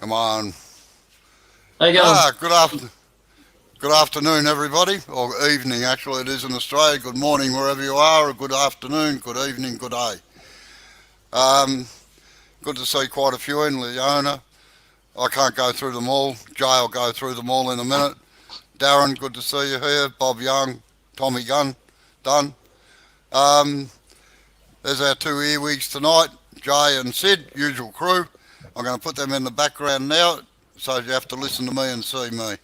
Come on. How you going? Good afternoon, everybody, or evening. Actually, it is in Australia. Good morning, wherever you are. Or good afternoon, good evening, good day. Um, Good to see quite a few in Leona. I can't go through them all. Jay will go through them all in a minute. Darren, good to see you here. Bob Young, Tommy Gunn, done. Um, there's our two earwigs tonight, Jay and Sid, usual crew. I'm going to put them in the background now, so you have to listen to me and see me.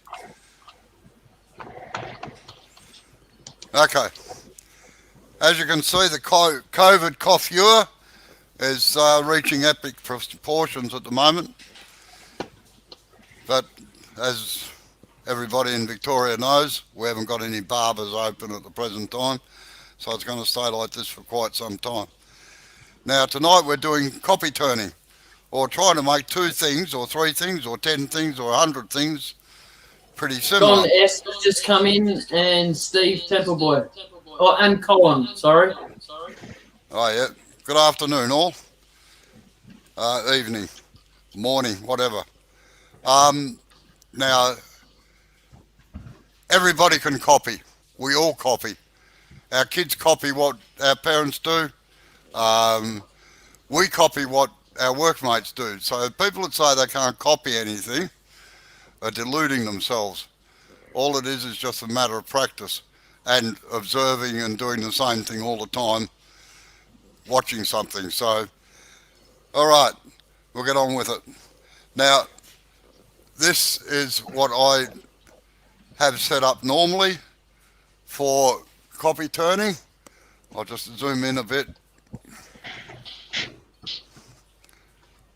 Okay. As you can see, the COVID coiffure is reaching epic proportions at the moment. But as everybody in Victoria knows, we haven't got any barbers open at the present time, so it's going to stay like this for quite some time. Now, tonight we're doing copy turning, or trying to make two things, or three things, or 10 things, or 100 things pretty John similar. S. has just come in and Steve Templeboy. Oh, and Colin, sorry. Oh, yeah. Good afternoon, all. Evening, morning, whatever. Um, Now, everybody can copy. We all copy. Our kids copy what our parents do. Um, we copy what our workmates do. So people that say they can't copy anything are deluding themselves. All it is just a matter of practice and observing and doing the same thing all the time, watching something. So, all right, we'll get on with it. Now, this is what I have set up normally for copy turning. I'll just zoom in a bit.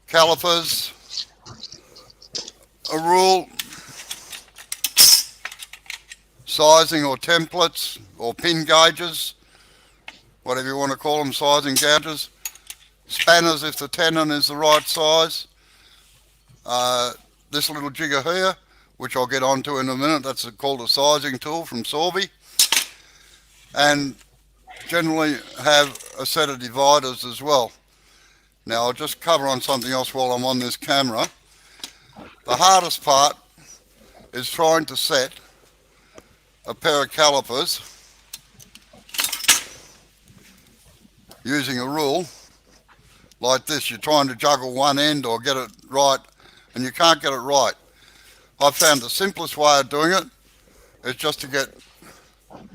Calipers, a rule, sizing or templates or pin gauges, whatever you want to call them, sizing gauges, spanners if the tenon is the right size. This little jigger here, which I'll get onto in a minute, that's called a sizing tool from Sorby. And generally have a set of dividers as well. Now I'll just cover on something else while I'm on this camera. The hardest part is trying to set a pair of calipers using a rule like this. You're trying to juggle one end or get it right, and you can't get it right. I've found the simplest way of doing it is just to get, and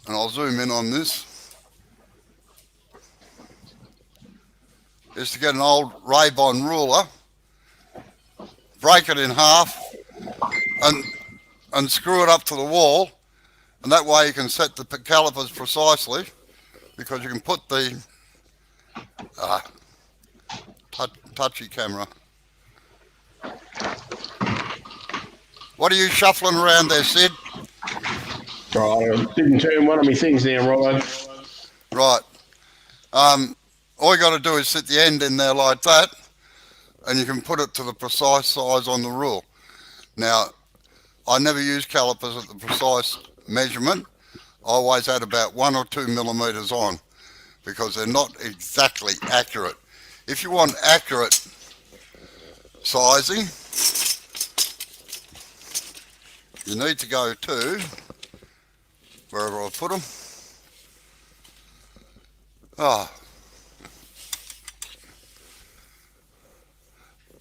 I'll zoom in on this, is to get an old Ray-Ban ruler, break it in half, and screw it up to the wall, and that way you can set the calipers precisely, because you can put the touchy camera. What are you shuffling around there, Sid? Right, I didn't turn one of my things down, right? Right. All you got to do is sit the end in there like that, and you can put it to the precise size on the rule. Now, I never use calipers at the precise measurement. I always add about 1 or 2 millimeters on, because they're not exactly accurate. If you want accurate sizing, you need to go to wherever I put them.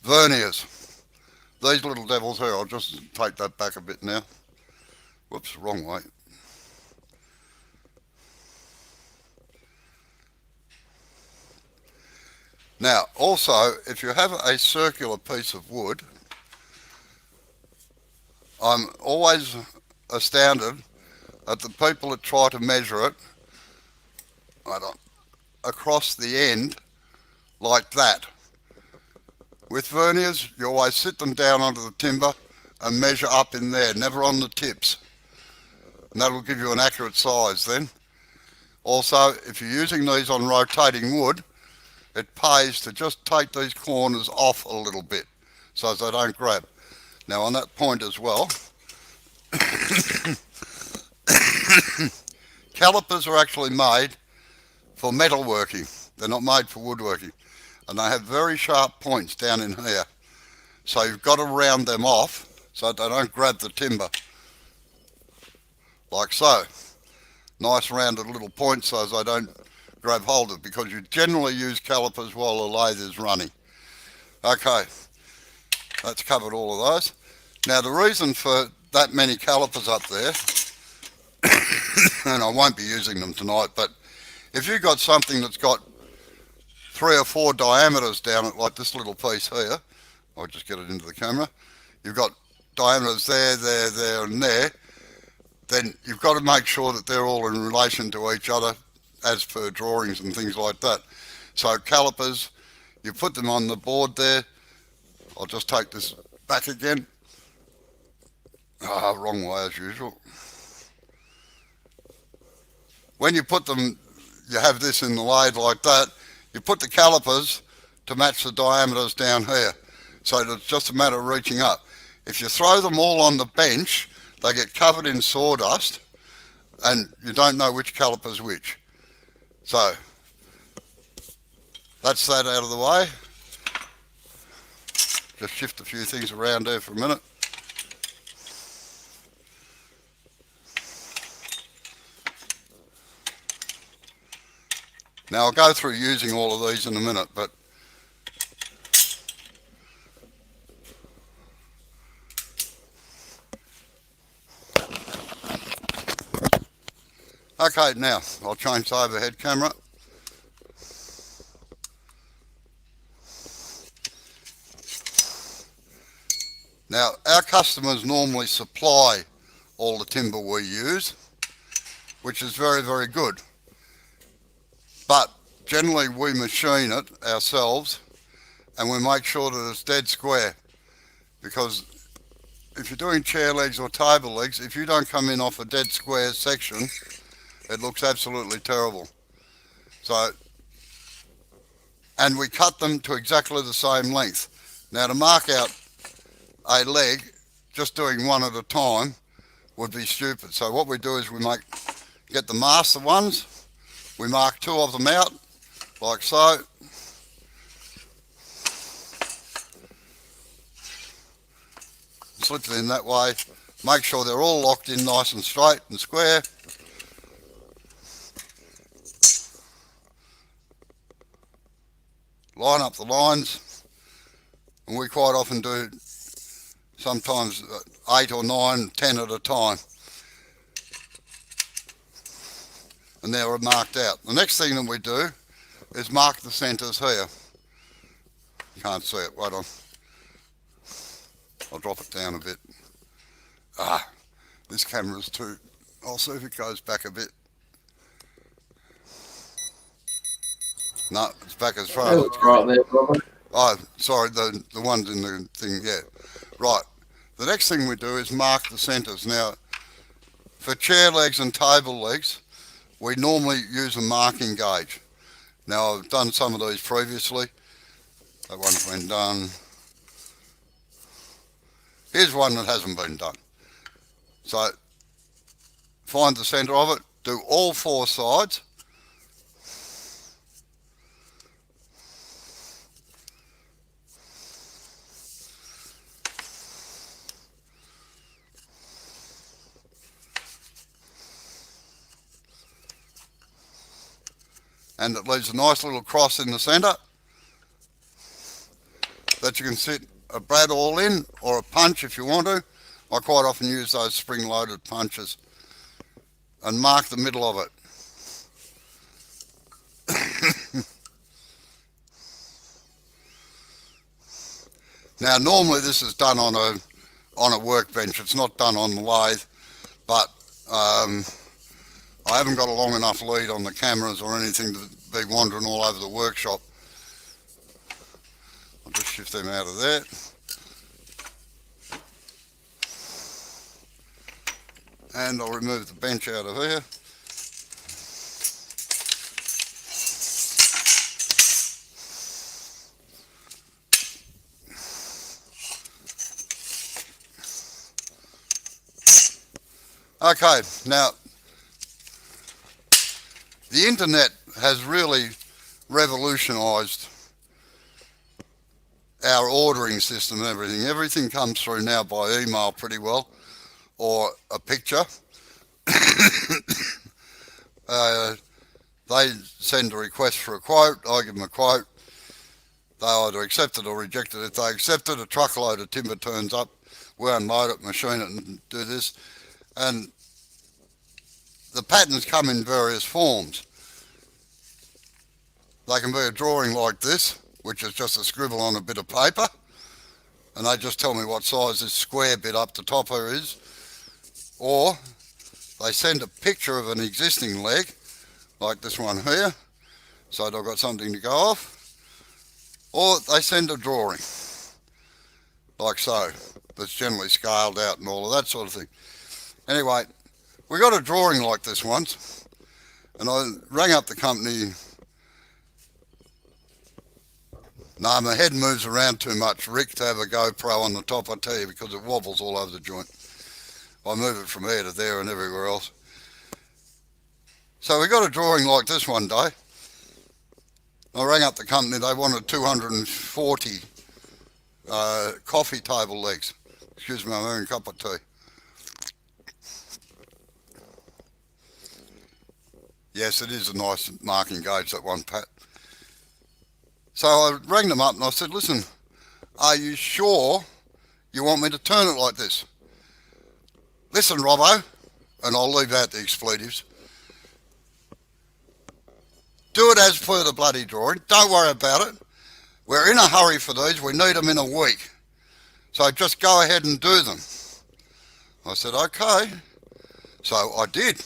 Verniers. These little devils here, I'll just take that back a bit now. Whoops, wrong way. Now, also, if you have a circular piece of wood, I'm always astounded at the people that try to measure it across the end like that. With verniers, you always sit them down onto the timber and measure up in there, never on the tips. And that'll give you an accurate size then. Also, if you're using these on rotating wood, it pays to just take these corners off a little bit so they don't grab. Now on that point as well, calipers are actually made for metalworking. They're not made for woodworking. And they have very sharp points down in here. So you've got to round them off so they don't grab the timber. Like so. Nice rounded little points so they don't grab hold of it, because you generally use calipers while the lathe is running. Okay, that's covered all of those. Now the reason for that many calipers up there, and I won't be using them tonight, but if you've got something that's got 3 or 4 diameters down it, like this little piece here, I'll just get it into the camera, you've got diameters there, there, there and there, then you've got to make sure that they're all in relation to each other as per drawings and things like that. So calipers, you put them on the board there. I'll just take this back again. Wrong way as usual. When you put them, you have this in the lathe like that, you put the calipers to match the diameters down here. So it's just a matter of reaching up. If you throw them all on the bench, they get covered in sawdust and you don't know which caliper's which. So that's that out of the way. Just shift a few things around there for a minute. Now I'll go through using all of these in a minute, but okay, now I'll change the overhead camera. Now our customers normally supply all the timber we use, which is very, very good. But generally we machine it ourselves and we make sure that it's dead square, because if you're doing chair legs or table legs, if you don't come in off a dead square section, it looks absolutely terrible. So, and we cut them to exactly the same length. Now to mark out a leg, just doing one at a time would be stupid. So what we do is we get the master ones, we mark 2 of them out, like so. Slip it in that way, make sure they're all locked in nice and straight and square. Line up the lines, and we quite often do sometimes 8 or 9, 10 at a time. And they're marked out. The next thing that we do is mark the centres here. Can't see it, wait on. I'll drop it down a bit. This camera's too, I'll see if it goes back a bit. No, it's back as far as That's right there, Robert. Oh, sorry, the ones in the thing, yeah. Right, the next thing we do is mark the centres. Now, for chair legs and table legs, we normally use a marking gauge. Now, I've done some of these previously. That one's been done. Here's one that hasn't been done. So, find the centre of it, do all 4 sides. And it leaves a nice little cross in the centre that you can sit a brad all in, or a punch if you want to. I quite often use those spring-loaded punches, and mark the middle of it. Now normally this is done on a workbench, it's not done on the lathe, but I haven't got a long enough lead on the cameras or anything to be wandering all over the workshop. I'll just shift them out of there. And I'll remove the bench out of here. Okay, now the internet has really revolutionised our ordering system and everything. Everything comes through now by email pretty well, or a picture. They send a request for a quote. I give them a quote. They either accept it or reject it. If they accept it, a truckload of timber turns up. We unload it, machine it, and do this. And the patterns come in various forms. They can be a drawing like this, which is just a scribble on a bit of paper, and they just tell me what size this square bit up the top here is. Or they send a picture of an existing leg, like this one here, so I've got something to go off. Or they send a drawing, like so, that's generally scaled out and all of that sort of thing. Anyway, we got a drawing like this once, and I rang up the company. No, my head moves around too much, Rick, to have a GoPro on the top, I tell you, because it wobbles all over the joint. I move it from here to there and everywhere else. So we got a drawing like this one day. I rang up the company, they wanted 240 coffee table legs. Excuse me, I'm having a cup of tea. Yes, it is a nice marking gauge, that one, Pat. So I rang them up and I said, listen, are you sure you want me to turn it like this? Listen, Robbo, and I'll leave out the expletives. Do it as per the bloody drawing. Don't worry about it. We're in a hurry for these. We need them in a week. So just go ahead and do them. I said, okay. So I did.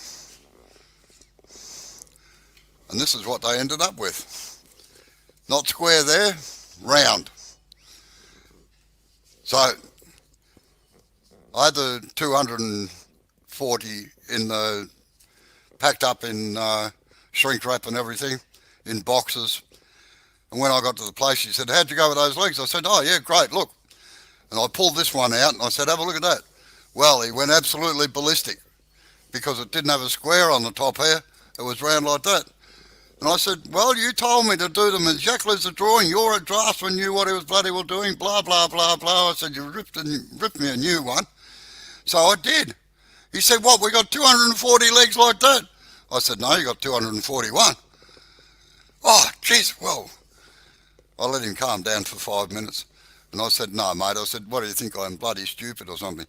And this is what they ended up with. Not square there, round. So I had the 240 in the packed up in shrink wrap and everything in boxes. And when I got to the place, she said, how'd you go with those legs? I said, oh yeah, great, look. And I pulled this one out and I said, have a look at that. Well, he went absolutely ballistic because it didn't have a square on the top here. It was round like that. And I said, well, you told me to do them exactly as the drawing. You're a draftsman, knew what he was bloody well doing, blah, blah, blah, blah. I said, you ripped me a new one. So I did. He said, what, we got 240 legs like that? I said, no, you got 241. Oh, jeez, well, I let him calm down for 5 minutes. And I said, no, mate. I said, what do you think, I'm bloody stupid or something?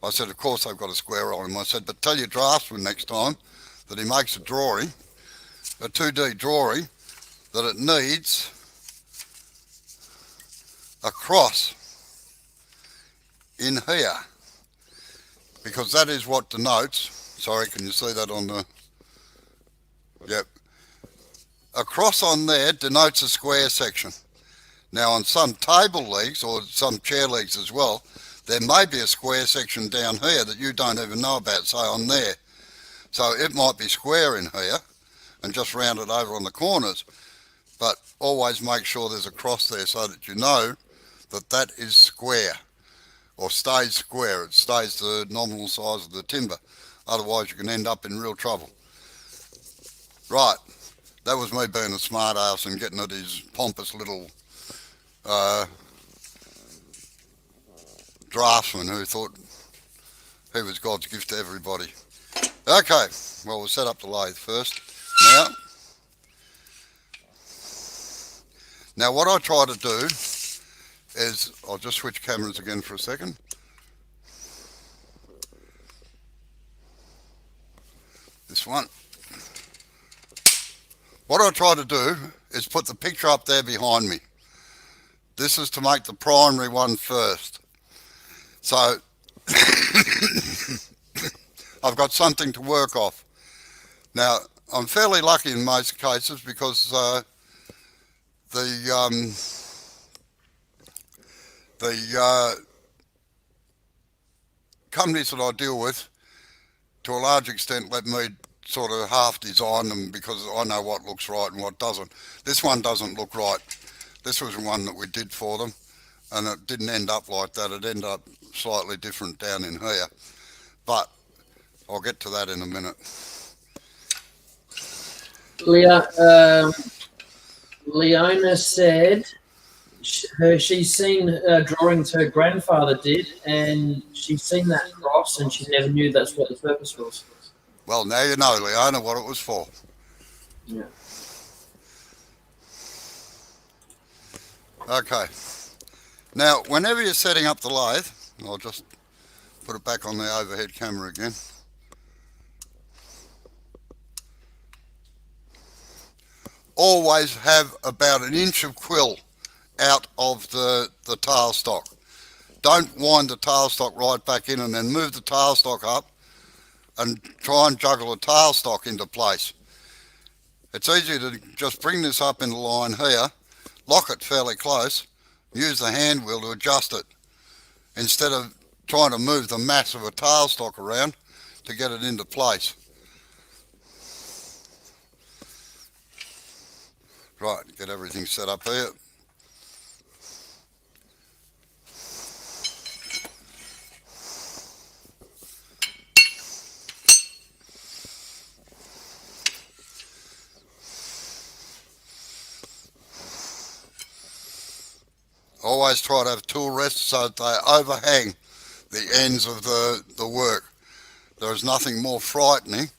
I said, of course they've got a square on him. I said, but tell your draftsman next time that he makes a drawing, a 2D drawing, that it needs a cross in here, because that is what denotes, sorry, can you see that on the, yep, a cross on there denotes a square section. Now on some table legs or some chair legs as well, there may be a square section down here that you don't even know about, say on there. So it might be square in here and just round it over on the corners, but always make sure there's a cross there so that you know that that is square, or stays square. It stays the nominal size of the timber. Otherwise you can end up in real trouble. Right, that was me being a smart ass and getting at his pompous little draftsman who thought he was God's gift to everybody. Okay, well, we'll set up the lathe first. Now what I try to do is, I'll just switch cameras again for a second. This one. What I try to do is put the picture up there behind me. This is to make the primary one first. So I've got something to work off. Now, I'm fairly lucky in most cases because the companies that I deal with, to a large extent, let me sort of half design them because I know what looks right and what doesn't. This one doesn't look right. This was one that we did for them, and it didn't end up like that. It ended up slightly different down in here, but I'll get to that in a minute. Leona said she's seen drawings her grandfather did, and she's seen that cross, and she never knew that's what the purpose was. Well, now you know, Leona, what it was for. Yeah. Okay. Now, whenever you're setting up the lathe, I'll just put it back on the overhead camera again. Always have about an inch of quill out of the tailstock. Don't wind the tailstock right back in and then move the tailstock up and try and juggle the tailstock into place. It's easy to just bring this up in the line here, lock it fairly close, use the hand wheel to adjust it instead of trying to move the mass of a tailstock around to get it into place. Right, get everything set up here. Always try to have tool rests so that they overhang the ends of the work. There is nothing more frightening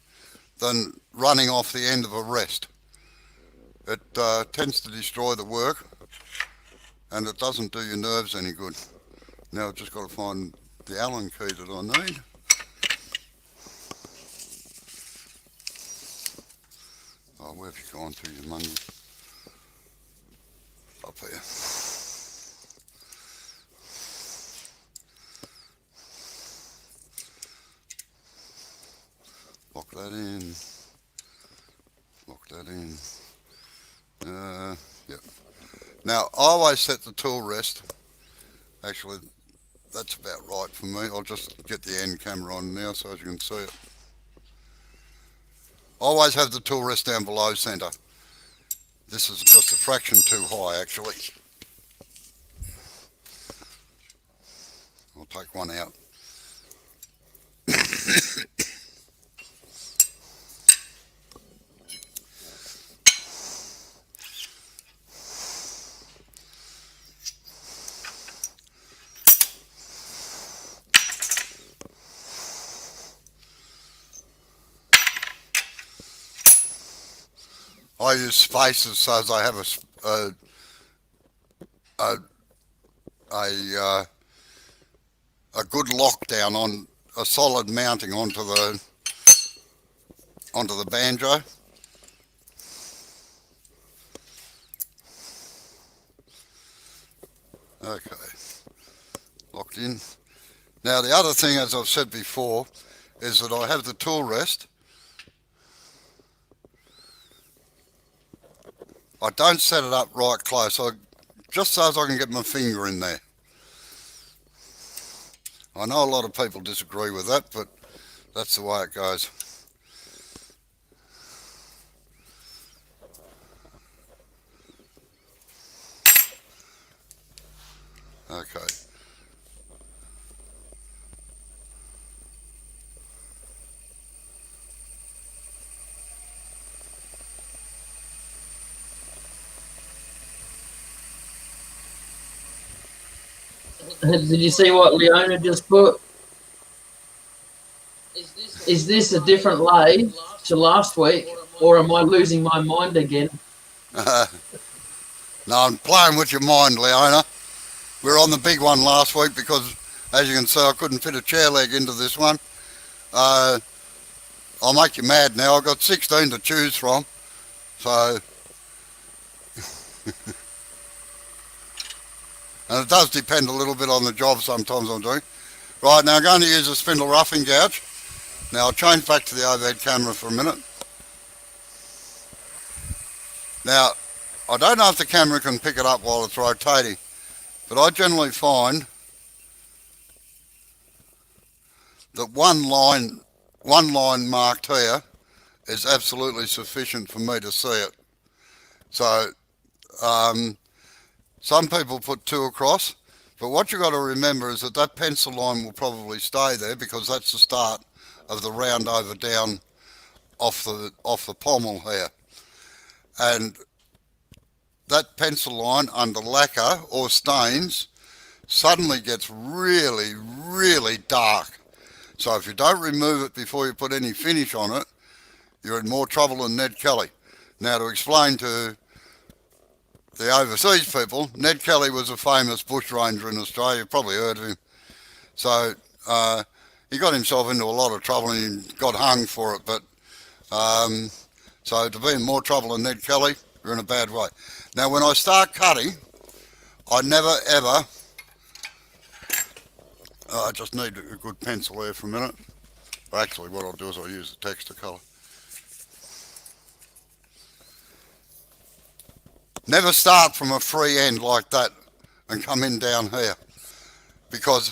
than running off the end of a rest. It tends to destroy the work and it doesn't do your nerves any good. Now I've just got to find the Allen key that I need. Oh, where have you gone to, you money? Up here. Lock that in. Lock that in. Yep. Now, I always set the tool rest. Actually, that's about right for me. I'll just get the end camera on now so as you can see it. Always have the tool rest down below centre. This is just a fraction too high, actually. I'll take one out. I use spaces so as I have a good lockdown on a solid mounting onto the banjo. Okay, locked in. Now the other thing, as I've said before, is that I have the tool rest. I don't set it up right close, just so as I can get my finger in there. I know a lot of people disagree with that, but that's the way it goes. Okay. Did you see what Leona just put? Is this a different lathe to last week, or am I losing my mind again? No, I'm playing with your mind, Leona. We were on the big one last week because, as you can see, I couldn't fit a chair leg into this one. I'll make you mad now. I've got 16 to choose from, so... And it does depend a little bit on the job sometimes I'm doing. Right, now I'm going to use a spindle roughing gouge. Now I'll change back to the overhead camera for a minute. Now, I don't know if the camera can pick it up while it's rotating, but I generally find that one line marked here is absolutely sufficient for me to see it. So, some people put two across, but what you've got to remember is that that pencil line will probably stay there because that's the start of the round over down off the pommel here. And that pencil line under lacquer or stains suddenly gets really, really dark. So if you don't remove it before you put any finish on it, you're in more trouble than Ned Kelly. Now, to explain to the overseas people, Ned Kelly was a famous bush ranger in Australia. You've probably heard of him. So he got himself into a lot of trouble and he got hung for it. But so to be in more trouble than Ned Kelly, you're in a bad way. Now, when I start cutting, I never ever. I just need a good pencil there for a minute. Actually, what I'll do is I'll use the texture colour. Never start from a free end like that and come in down here, because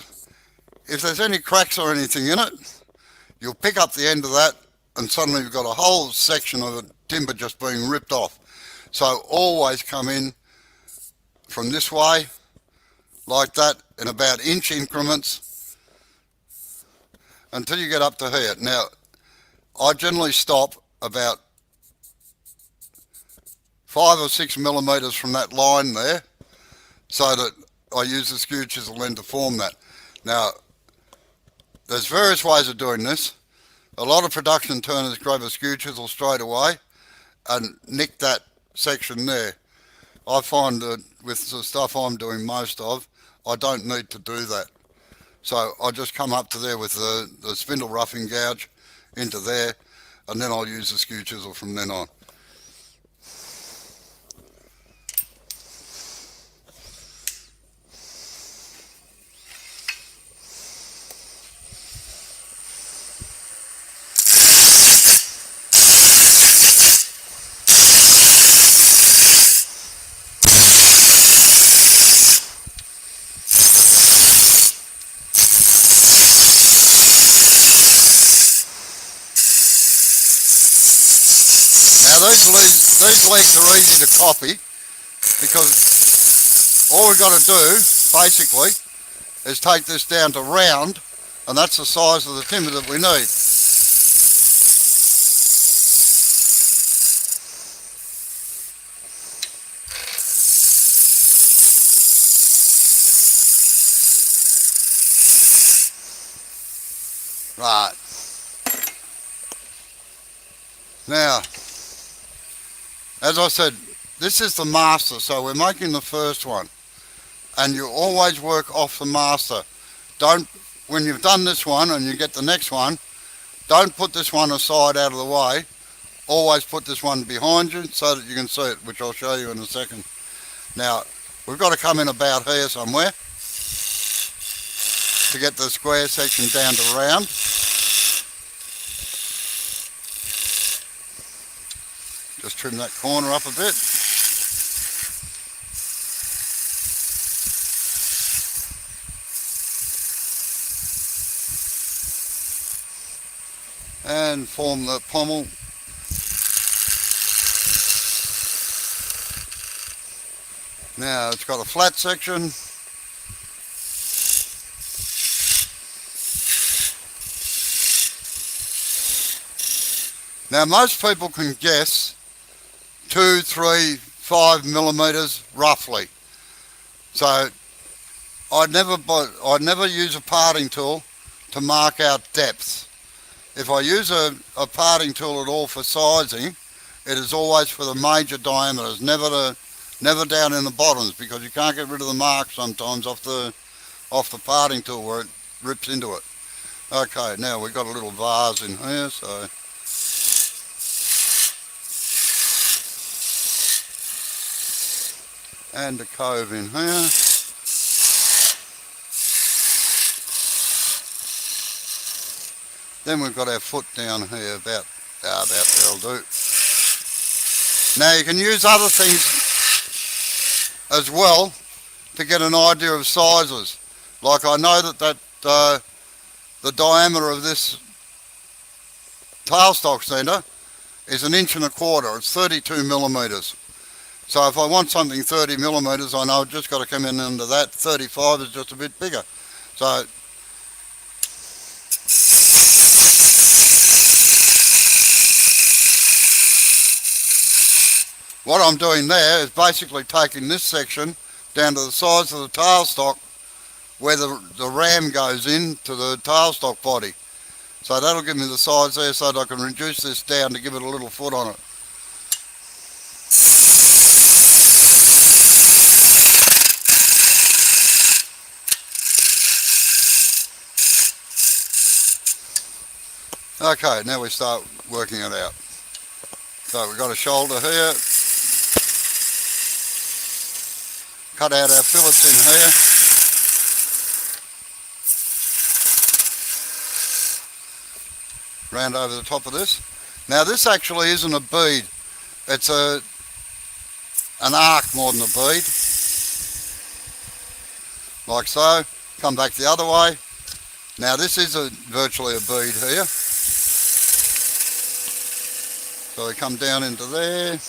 if there's any cracks or anything in it, you'll pick up the end of that and suddenly you've got a whole section of the timber just being ripped off. So always come in from this way like that in about inch increments until you get up to here. Now, I generally stop about 5 or 6 millimeters from that line there, so that I use the skew chisel then to form that. Now, there's various ways of doing this. A lot of production turners grab a skew chisel straight away and nick that section there. I find that with the stuff I'm doing most of, I don't need to do that. So I just come up to there with the spindle roughing gouge into there, and then I'll use the skew chisel from then on. These legs are easy to copy because all we've got to do basically is take this down to round, and that's the size of the timber that we need. Right. Now, as I said, this is the master, so we're making the first one. And you always work off the master. Don't, when you've done this one and you get the next one, don't put this one aside out of the way. Always put this one behind you so that you can see it, which I'll show you in a second. Now, we've got to come in about here somewhere to get the square section down to round. Just trim that corner up a bit. And form the pommel. Now it's got a flat section. Now most people can guess 2, 3, 5 millimeters roughly. So I'd never use a parting tool to mark out depth. If I use a parting tool at all for sizing, it is always for the major diameters, never down in the bottoms, because you can't get rid of the mark sometimes off the parting tool where it rips into it. Okay, now we've got a little vase in here, so and a cove in here. Then we've got our foot down here, about there'll do. Now you can use other things as well to get an idea of sizes. Like I know that the diameter of this tailstock centre is 1 1/4 inches. It's 32 millimetres. So if I want something 30 millimetres, I know I've just got to come in under that. 35 is just a bit bigger. So what I'm doing there is basically taking this section down to the size of the tailstock where the ram goes in to the tailstock body. So that'll give me the size there so that I can reduce this down to give it a little foot on it. Okay, now we start working it out. So we've got a shoulder here. Cut out our fillets in here. Round over the top of this. Now this actually isn't a bead. It's an arc more than a bead. Like so. Come back the other way. Now this is virtually a bead here. So we come down into there,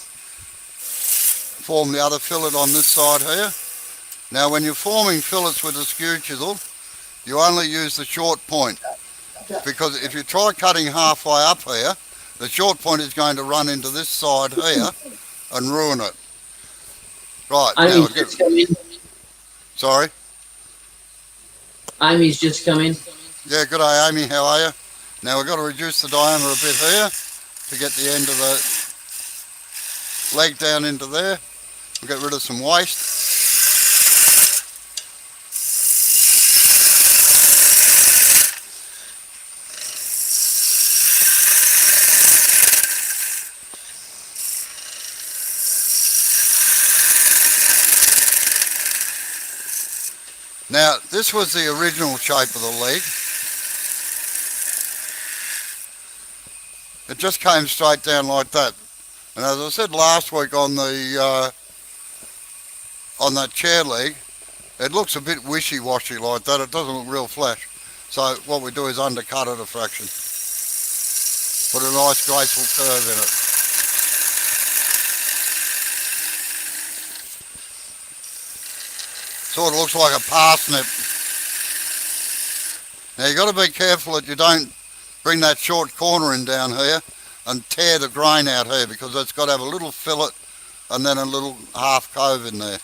form the other fillet on this side here. Now when you're forming fillets with a skew chisel, you only use the short point, because if you try cutting halfway up here, the short point is going to run into this side here and ruin it. Right, Amy's just come in. Sorry? Amy's just come in. Yeah, good day Amy, how are you? Now we've got to reduce the diameter a bit here to get the end of the leg down into there. We'll get rid of some waste. Now this was the original shape of the leg. It just came straight down like that. And as I said last week on the on that chair leg, it looks a bit wishy-washy like that. It doesn't look real flash. So what we do is undercut it a fraction. Put a nice graceful curve in it. Sort of looks like a parsnip. Now you've got to be careful that you don't bring that short corner in down here and tear the grain out here, because it's got to have a little fillet and then a little half cove in there.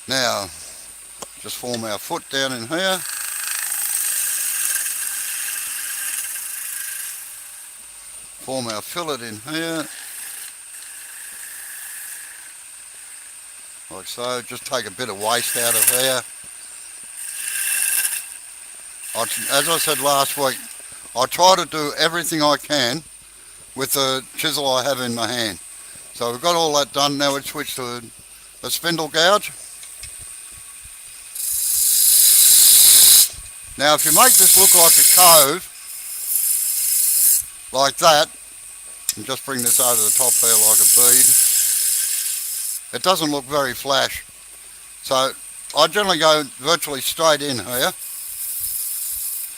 Now, just form our foot down in here. Form our fillet in here. Like so. Just take a bit of waste out of here. As I said last week, I try to do everything I can with the chisel I have in my hand. So we've got all that done. Now we switch to a spindle gouge. Now if you make this look like a cove, like that, and just bring this over the top there like a bead, it doesn't look very flash. So I generally go virtually straight in here.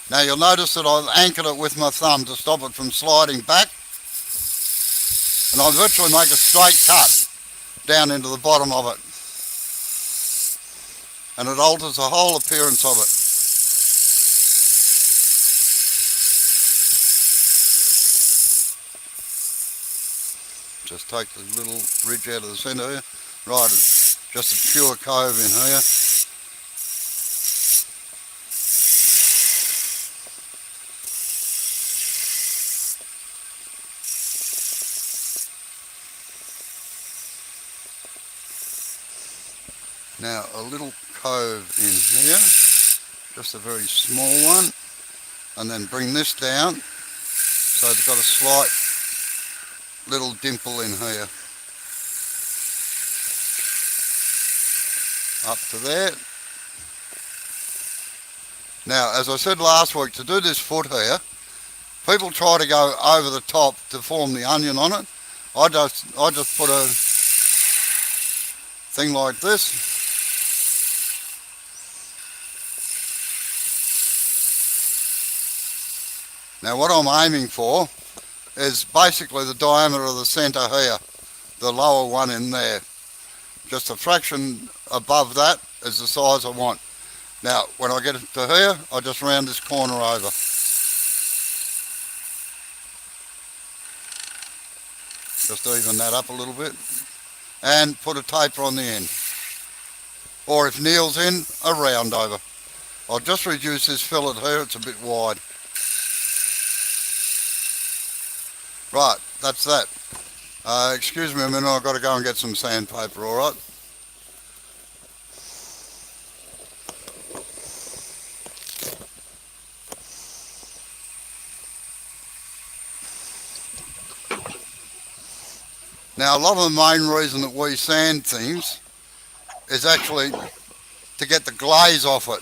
Now you'll notice that I've anchored it with my thumb to stop it from sliding back, and I virtually make a straight cut down into the bottom of it, and it alters the whole appearance of it. Just take the little ridge out of the centre here. Right, it's just a pure cove in here. Now a little cove in here, just a very small one, and then bring this down so it's got a slight little dimple in here. Up to there. Now, as I said last week, to do this foot here, people try to go over the top to form the onion on it. I just put a thing like this. Now what I'm aiming for is basically the diameter of the centre here, the lower one in there. Just a fraction above that is the size I want. Now when I get it to here, I just round this corner over. Just even that up a little bit. And put a taper on the end. Or if Neil's in, a round over. I'll just reduce this fillet here, it's a bit wide. Right, that's that. Excuse me a minute, I've got to go and get some sandpaper, alright? Now, a lot of the main reason that we sand things is actually to get the glaze off it.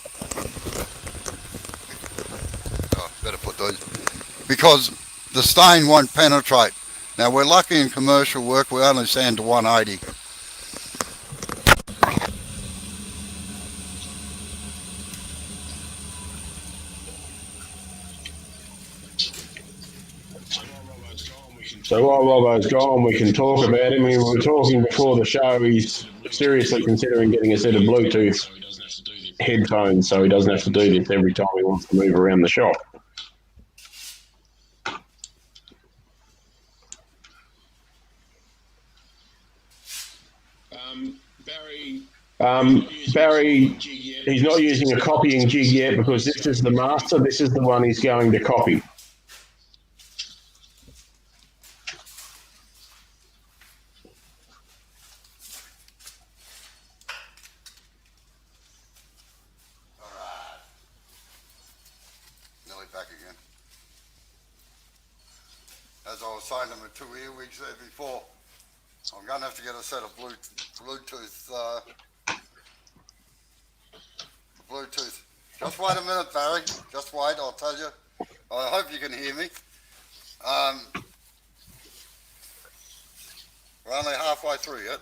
Oh, better put those. Because the stain won't penetrate. Now, we're lucky in commercial work, we only sand to 180. So while Robbo's gone, we can talk about him. We were talking before the show. He's seriously considering getting a set of Bluetooth headphones so he doesn't have to do this every time he wants to move around the shop. Barry, he's not using a copying jig yet because this is the master. This is the one he's going to copy. Back again. As I was saying to my 2 earwigs there before, I'm going to have to get a set of Bluetooth. Just wait a minute, Barry. Just wait, I'll tell you. I hope you can hear me. We're only halfway through yet.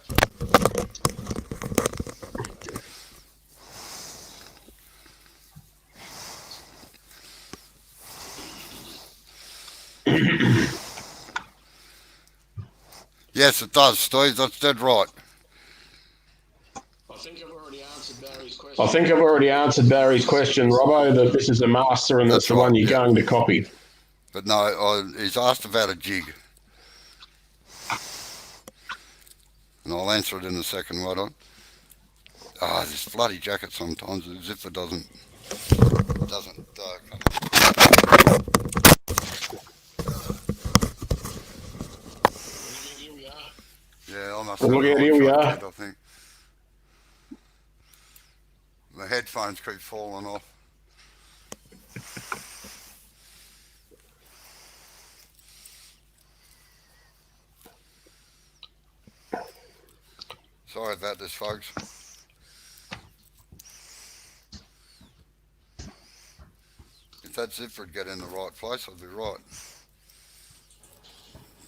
Yes, it does, Steve. That's dead right. I think I've already answered Barry's question, Robbo, that this is a master and that's the one you're going to copy. But no, he's asked about a jig. And I'll answer it in a second, right on. Ah, this bloody jacket sometimes, the zipper doesn't Yeah, I must have look out, here we are. I think. The headphones keep falling off. Sorry about this, folks. If that zipper would get in the right place, I'd be right.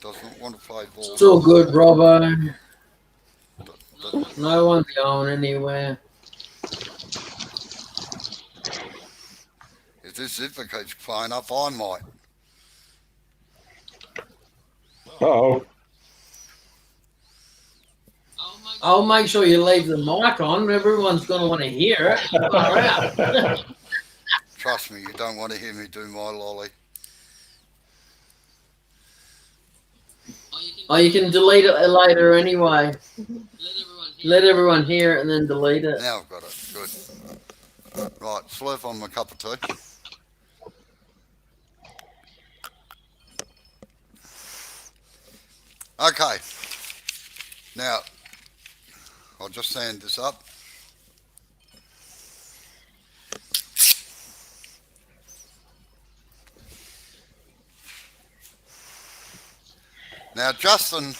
Doesn't want to play ball. It's all good, Robbo. No one's going anywhere. If this zipper keeps playing up, I might. Uh-oh. I'll make sure you leave the mic on. Everyone's going to want to hear it. Far out. Trust me, you don't want to hear me do my lolly. Oh, you can delete it later anyway. Let everyone hear it and then delete it. Now I've got it. Good. Right, slurp on my cup of tea. Okay. Now, I'll just sand this up. Now, Justin,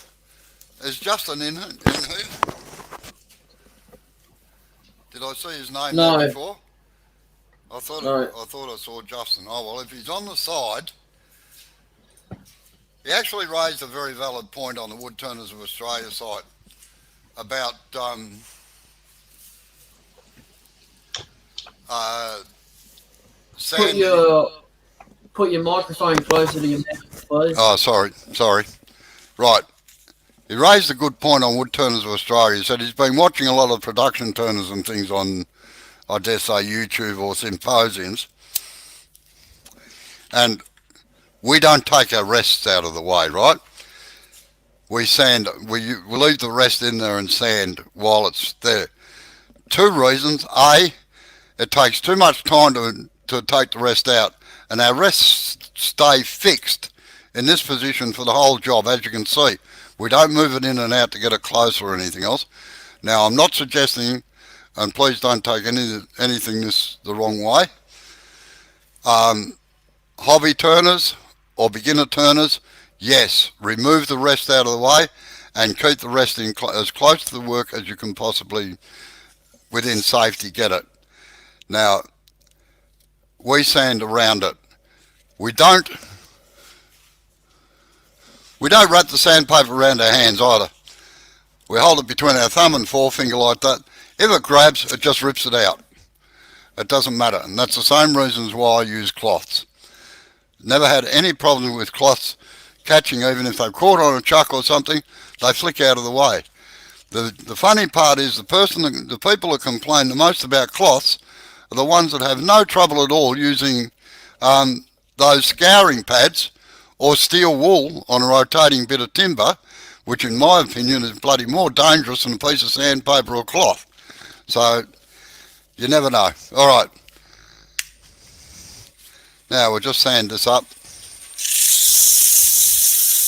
is Justin in here? Did I see his name No. there before? I thought No. I thought I saw Justin. Oh well, if he's on the side, he actually raised a very valid point on the Woodturners of Australia site about sand. Put your microphone closer to your mouth, please. Oh, sorry. Right. He raised a good point on Woodturners of Australia. He said he's been watching a lot of production turners and things on, I dare say, YouTube or symposiums. And we don't take our rests out of the way, right? we sand, we leave the rest in there and sand while it's there. Two reasons. A, it takes too much time to take the rest out, and our rests stay fixed in this position for the whole job, as you can see. We don't move it in and out to get it closer or anything else. Now, I'm not suggesting, and please don't take anything this the wrong way, hobby turners or beginner turners, yes, remove the rest out of the way and keep the rest in as close to the work as you can possibly, within safety, get it. Now, we sand around it. We don't wrap the sandpaper around our hands either. We hold it between our thumb and forefinger like that. If it grabs, it just rips it out. It doesn't matter, and that's the same reasons why I use cloths. Never had any problem with cloths catching, even if they've caught on a chuck or something, they flick out of the way. The funny part is the people that complain the most about cloths are the ones that have no trouble at all using those scouring pads or steel wool on a rotating bit of timber, which in my opinion is bloody more dangerous than a piece of sandpaper or cloth. So you never know. All right. Now we'll just sand this up.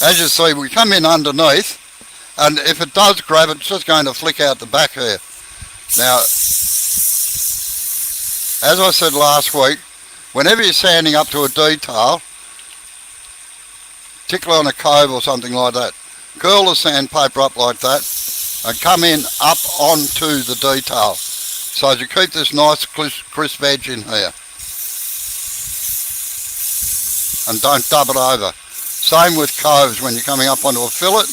As you see, we come in underneath, and if it does grab, it's just going to flick out the back here. Now, as I said last week, whenever you're sanding up to a detail, particularly on a cove or something like that, curl the sandpaper up like that and come in up onto the detail. So as you keep this nice crisp edge in here. And don't dub it over. Same with coves when you're coming up onto a fillet.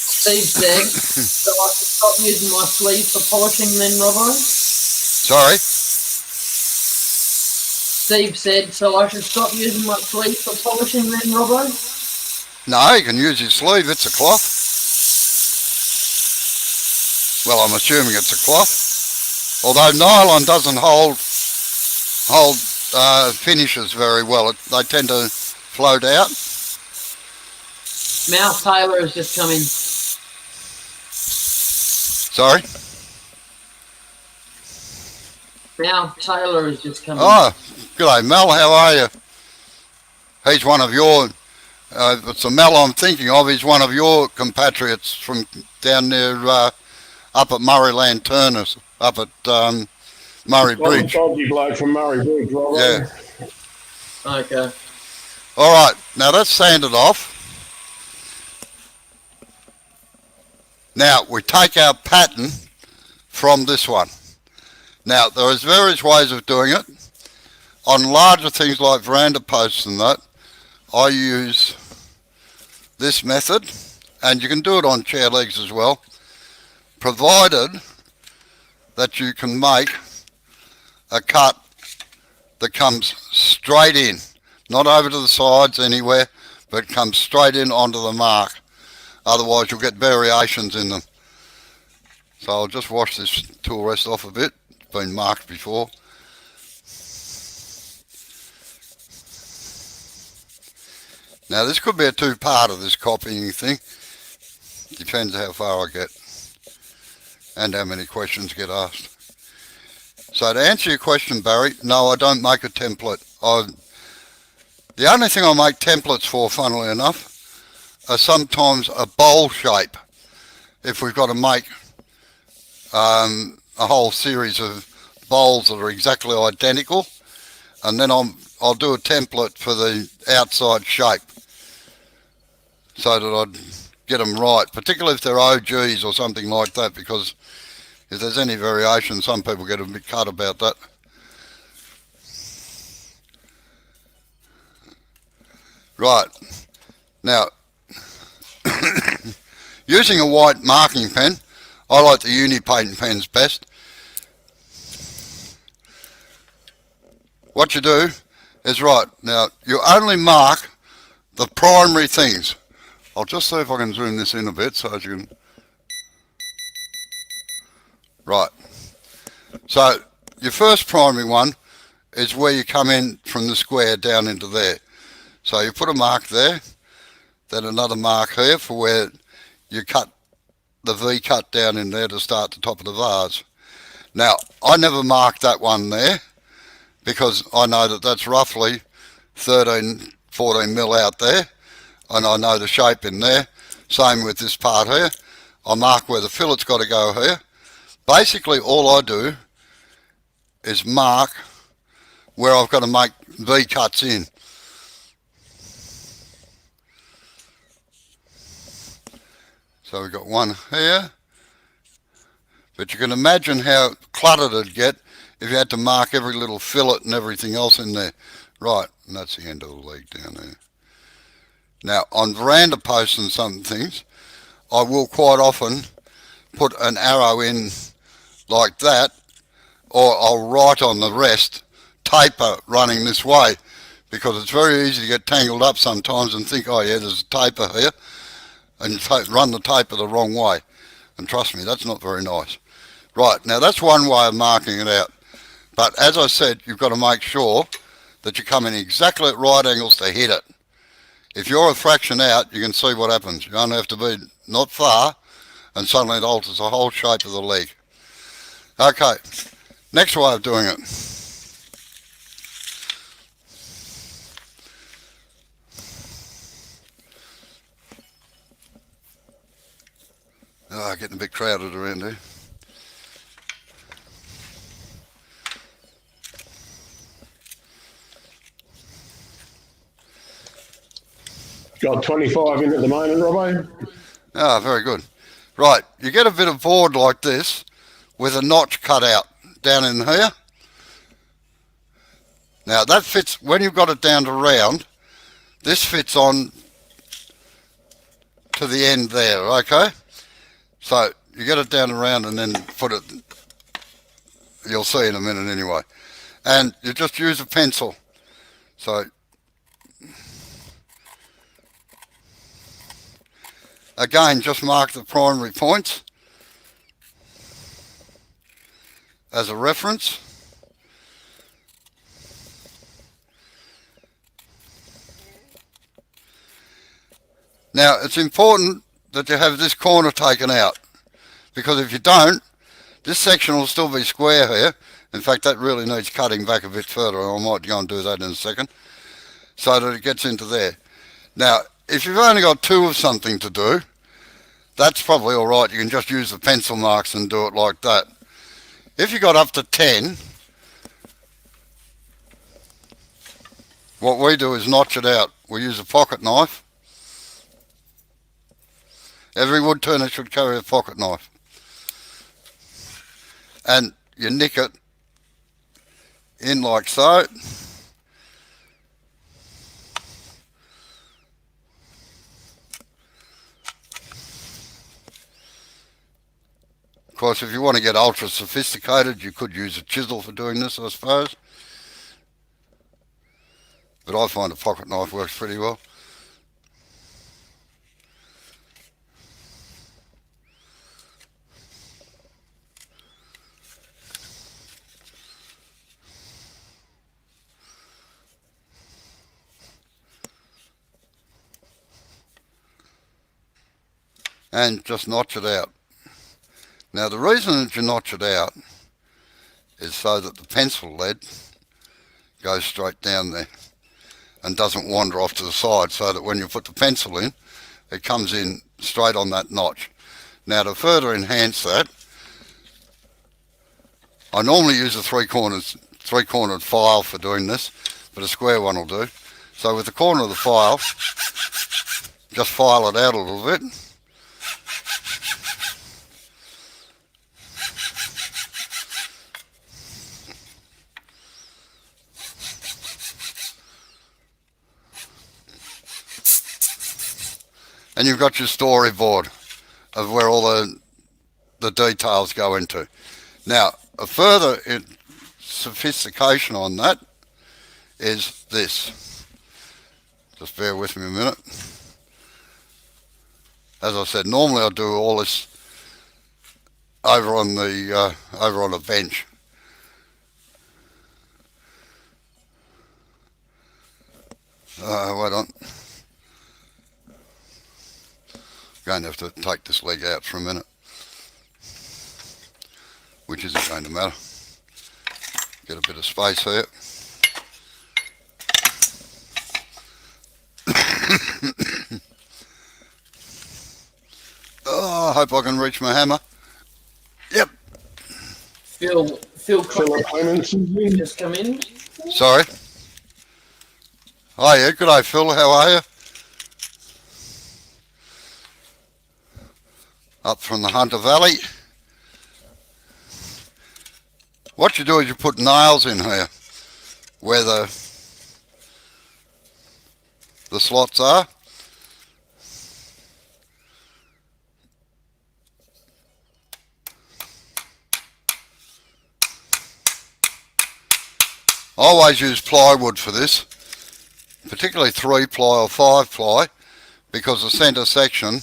Steve said, so I should stop using my sleeve for polishing then, Robbo? Sorry? Steve said, so I should stop using my sleeve for polishing then, Robbo? No, you can use your sleeve, it's a cloth. Well, I'm assuming it's a cloth. Although nylon doesn't hold finishes very well. They tend to float out. Mal Taylor has just come in. Sorry? Mal Taylor has just come in. Oh, g'day Mel, how are you? He's one of your, it's the Mel I'm thinking of, he's one of your compatriots from down near, up at Murrayland Turners, up at Murray Bridge. Dodgy bloke from Murray Bridge, Robbo. Yeah. Okay. All right, now that's sanded off. Now we take our pattern from this one. Now there is various ways of doing it. On larger things like veranda posts and that, I use this method, and you can do it on chair legs as well, provided that you can make a cut that comes straight in, not over to the sides anywhere, but comes straight in onto the mark. Otherwise you'll get variations in them. So I'll just wash this tool rest off a bit. It's been marked before. Now this could be a two-parter, this copying thing. Depends how far I get and how many questions get asked. So to answer your question, Barry, no, I don't make a template. The only thing I make templates for, funnily enough, are sometimes a bowl shape. If we've got to make a whole series of bowls that are exactly identical, and then I'll do a template for the outside shape so that I'd get them right, particularly if they're OGs or something like that, because if there's any variation, some people get a bit cut about that. Right, now, using a white marking pen, I like the Uni-Paint pens best. What you do is, right, now you only mark the primary things. I'll just see if I can zoom this in a bit so as you can. Right. So your first primary one is where you come in from the square down into there. So you put a mark there, then another mark here for where you cut the V cut down in there to start the top of the vase. Now, I never marked that one there because I know that that's roughly 13, 14 mil out there, and I know the shape in there. Same with this part here. I mark where the fillet's got to go here. Basically, all I do is mark where I've got to make V cuts in. So we've got one here, but you can imagine how cluttered it'd get if you had to mark every little fillet and everything else in there. Right, and that's the end of the leg down there. Now, on veranda posts and some things, I will quite often put an arrow in like that, or I'll write on the rest, taper running this way, because it's very easy to get tangled up sometimes and think, oh yeah, there's a taper here, and you run the taper the wrong way. And trust me, that's not very nice. Right, now that's one way of marking it out. But as I said, you've got to make sure that you come in exactly at right angles to hit it. If you're a fraction out, you can see what happens. You only have to be not far, and suddenly it alters the whole shape of the leg. Okay, next way of doing it. Oh, getting a bit crowded around here. Got 25 in at the moment, Robbo. Ah, very good. Right, you get a bit of board like this with a notch cut out down in here. Now that fits, when you've got it down to round, this fits on to the end there, okay? So you get it down around and then put it, you'll see in a minute anyway. And you just use a pencil. So again, just mark the primary points as a reference. Now it's important that you have this corner taken out, because if you don't, this section will still be square here. In fact, that really needs cutting back a bit further, and I might go and do that in a second, so that it gets into there. Now, if you've only got 2 of something to do, that's probably all right. You can just use the pencil marks and do it like that. If you got up to 10, what we do is notch it out. We use a pocket knife. Every wood turner should carry a pocket knife. And you nick it in like so. Of course, if you want to get ultra sophisticated, you could use a chisel for doing this, I suppose. But I find a pocket knife works pretty well. And just notch it out. Now the reason that you notch it out is so that the pencil lead goes straight down there and doesn't wander off to the side, so that when you put the pencil in, it comes in straight on that notch. Now to further enhance that, I normally use a three-cornered file for doing this, but a square one will do. So with the corner of the file, just file it out a little bit. And you've got your storyboard of where all the details go into. Now, a further sophistication on that is this. Just bear with me a minute. As I said, normally I do all this over on the bench. Wait on. Going to have to take this leg out for a minute, which isn't going to matter. Get a bit of space here. Oh, I hope I can reach my hammer. Yep. Phil Philip Clements is in. just come in. Sorry. Oh yeah, good day Phil, how are you? Up from the Hunter Valley. What you do is you put nails in here where the slots are. I always use plywood for this, particularly 3-ply or 5-ply, because the centre section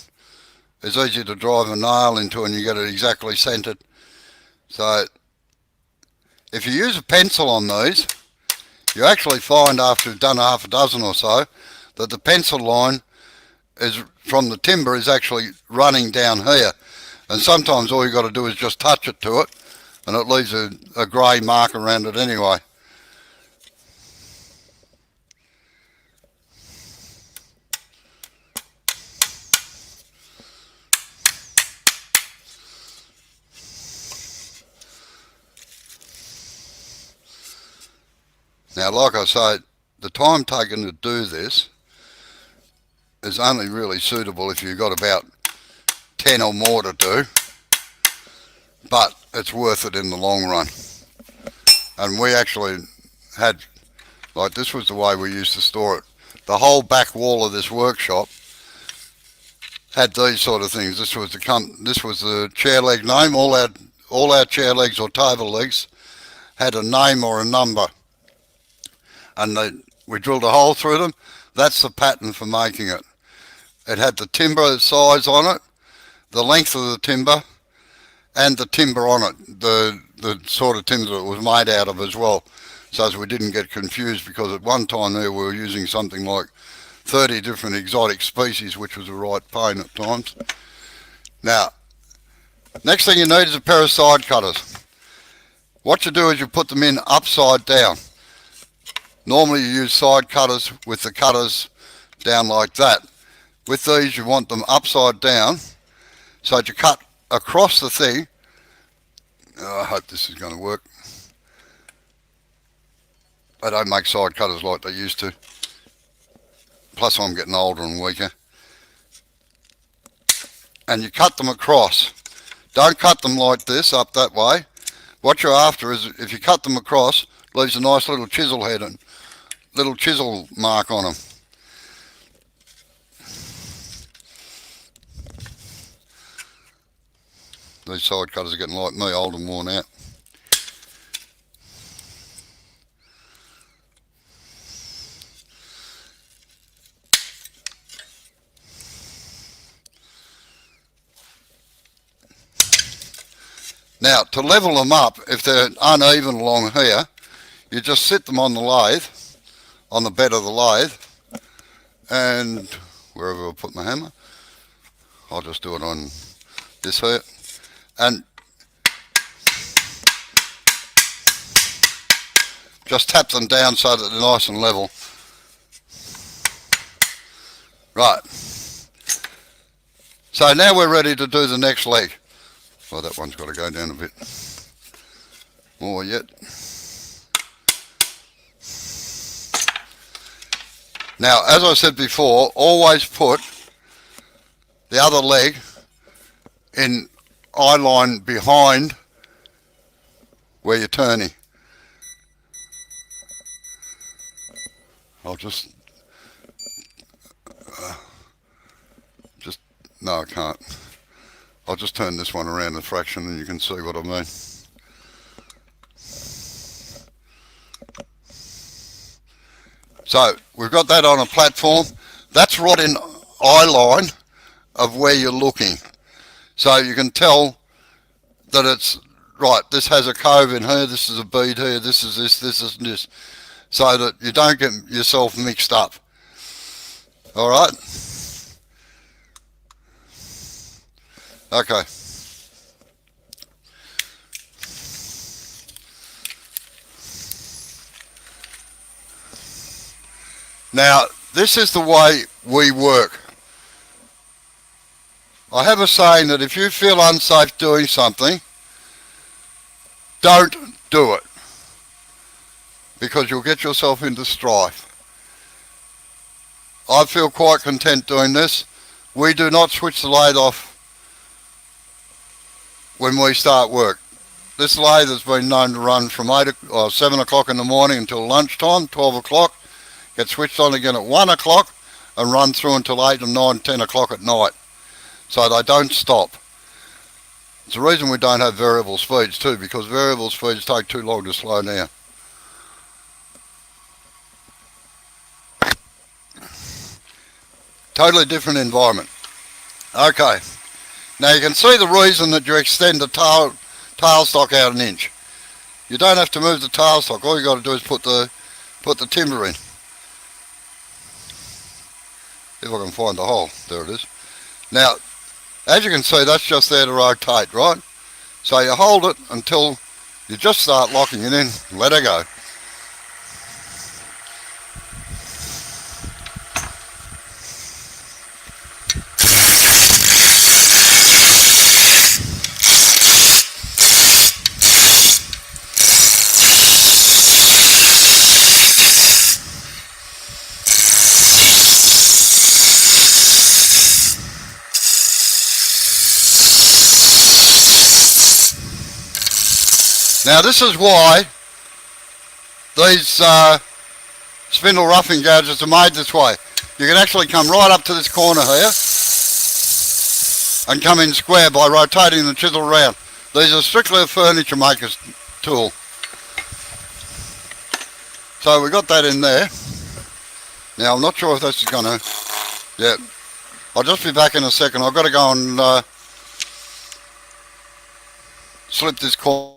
is easy to drive a nail into and you get it exactly centred. So if you use a pencil on these, you actually find after you've done half a dozen or so that the pencil line is from the timber is actually running down here, and sometimes all you've got to do is just touch it to it and it leaves a grey mark around it anyway. Now, like I say, the time taken to do this is only really suitable if you've got about 10 or more to do, but it's worth it in the long run. And we actually had, like this was the way we used to store it. The whole back wall of this workshop had these sort of things. This was the chair leg name. All our chair legs or table legs had a name or a number. And we drilled a hole through them. That's the pattern for making it. It had the timber size on it, the length of the timber, and the timber on it, the sort of timber that it was made out of as well, so as we didn't get confused, because at one time there we were using something like 30 different exotic species, which was a right pain at times. Now, next thing you need is a pair of side cutters. What you do is you put them in upside down. Normally you use side cutters with the cutters down like that. With these you want them upside down, so that you cut across the thing. Oh, I hope this is going to work. They don't make side cutters like they used to. Plus I'm getting older and weaker. And you cut them across. Don't cut them like this, up that way. What you're after is, if you cut them across, leaves a nice little chisel head and little chisel mark on them. These side cutters are getting like me, old and worn out. Now, to level them up, if they're uneven along here, you just sit them on the lathe, on the bed of the lathe, and wherever I put my hammer, I'll just do it on this here, and just tap them down so that they're nice and level. Right. So now we're ready to do the next leg. Well, that one's got to go down a bit more yet. Now, as I said before, always put the other leg in eye line behind where you're turning. I'll no, I can't. I'll just turn this one around a fraction and you can see what I mean. So we've got that on a platform. That's right in eye line of where you're looking. So you can tell that it's right. This has a cove in here. This is a bead here. This is this. This is this. So that you don't get yourself mixed up. All right. Okay. Now, this is the way we work. I have a saying that if you feel unsafe doing something, don't do it, because you'll get yourself into strife. I feel quite content doing this. We do not switch the lathe off when we start work. This lathe has been known to run from 7 o'clock in the morning until lunchtime, 12 o'clock, get switched on again at 1 o'clock and run through until 8 and 9, 10 o'clock at night. So they don't stop. It's the reason we don't have variable speeds too, because variable speeds take too long to slow down. Totally different environment. Okay. Now you can see the reason that you extend the tailstock out an inch. You don't have to move the tailstock. All you got to do is put the timber in. If I can find the hole. There it is. Now, as you can see, that's just there to rotate, right? So you hold it until you just start locking it in and let it go. Now this is why these spindle roughing gouges are made this way. You can actually come right up to this corner here and come in square by rotating the chisel around. These are strictly a furniture maker's tool. So we got that in there. Now I'm not sure if this is going to, yeah, I'll just be back in a second. I've got to go and slip this corner.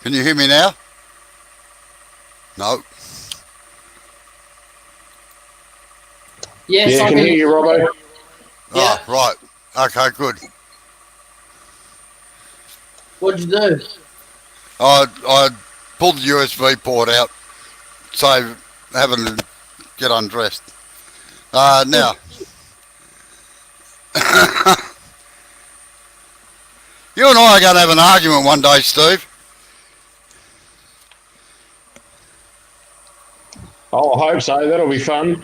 Can you hear me now? No. Yes, Yeah, I can hear you, Robbo. Yeah. Oh, right. Okay, good. What'd you do? I pulled the USB port out, so having to get undressed. Now, you and I are going to have an argument one day, Steve. Oh, I hope so. That'll be fun.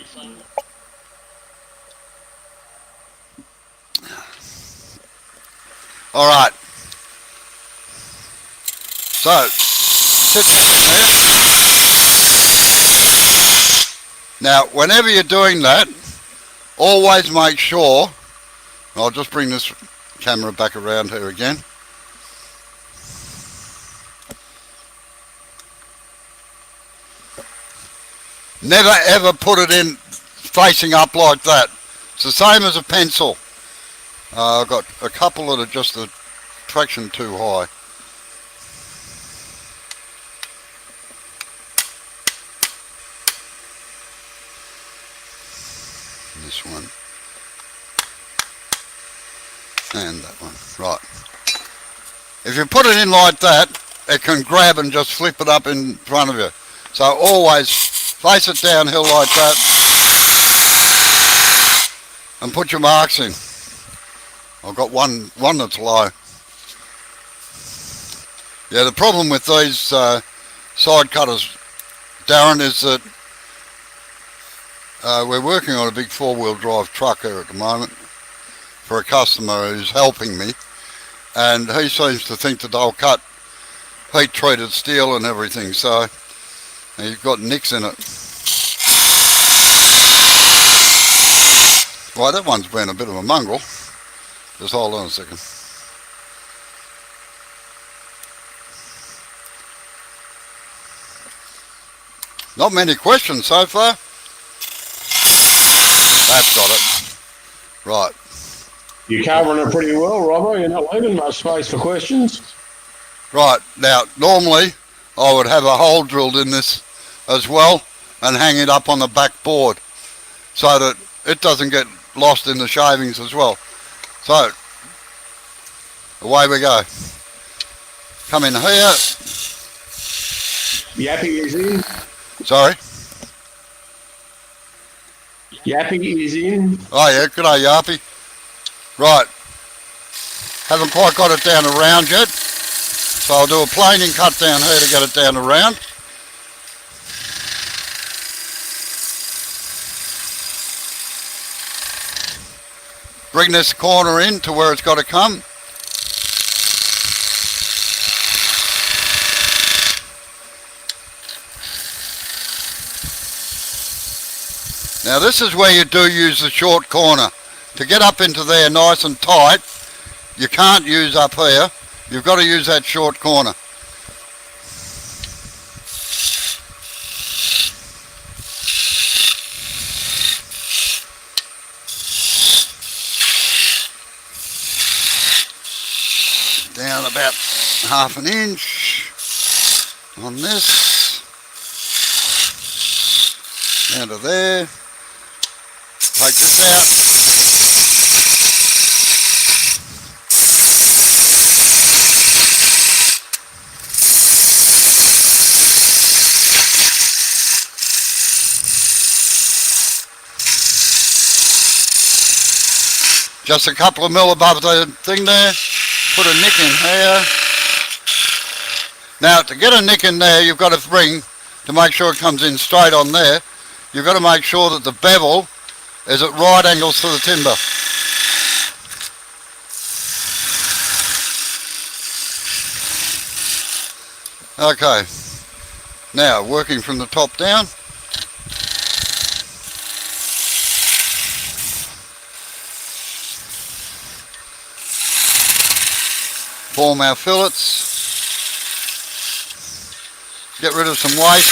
All right. So, sit back in there. Now, whenever you're doing that, always make sure, I'll just bring this camera back around here again. Never ever put it in facing up like that. It's the same as a pencil. I've got a couple that are just the traction too high. This one. And that one. Right. If you put it in like that, it can grab and just flip it up in front of you. So always face it downhill like that and put your marks in. I've got one that's low. Yeah, the problem with these side cutters, Darren, is that we're working on a big 4-wheel drive truck here at the moment for a customer who's helping me, and he seems to think that they'll cut heat treated steel and everything, so he's got nicks in it. Right, that one's been a bit of a mongrel. Just hold on a second. Not many questions so far. That's got it. Right. You're covering it pretty well, Robbo. You're not leaving much space for questions. Right, now normally I would have a hole drilled in this as well and hang it up on the back board so that it doesn't get lost in the shavings as well. So, away we go. Come in here. Yappy is in. Sorry. Yappy is in. Oh yeah, good day Yarpy. Right. Haven't quite got it down around yet. So I'll do a planing cut down here to get it down around. Bring this corner in to where it's got to come. Now this is where you do use the short corner. To get up into there nice and tight, you can't use up here. You've got to use that short corner. Down about half an inch on this. Down to there. Take this out. Just a couple of mil above the thing there. Put a nick in here. Now to get a nick in there, you've got to bring, to make sure it comes in straight on there, you've got to make sure that the bevel is at right angles to the timber. Okay, now working from the top down. Form our fillets. Get rid of some waste.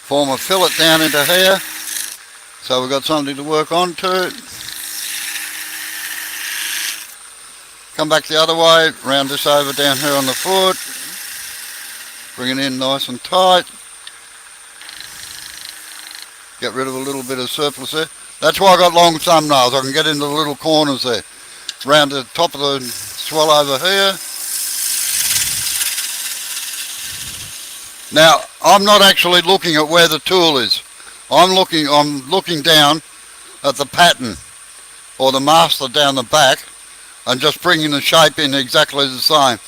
Form a fillet down into here. So we've got something to work on to. Come back the other way, round this over down here on the foot. Bring it in nice and tight. Get rid of a little bit of surplus there. That's why I got long thumbnails. I can get into the little corners there. Round the top of the swell over here. Now, I'm not actually looking at where the tool is. I'm looking down at the pattern or the master down the back and just bringing the shape in exactly the same.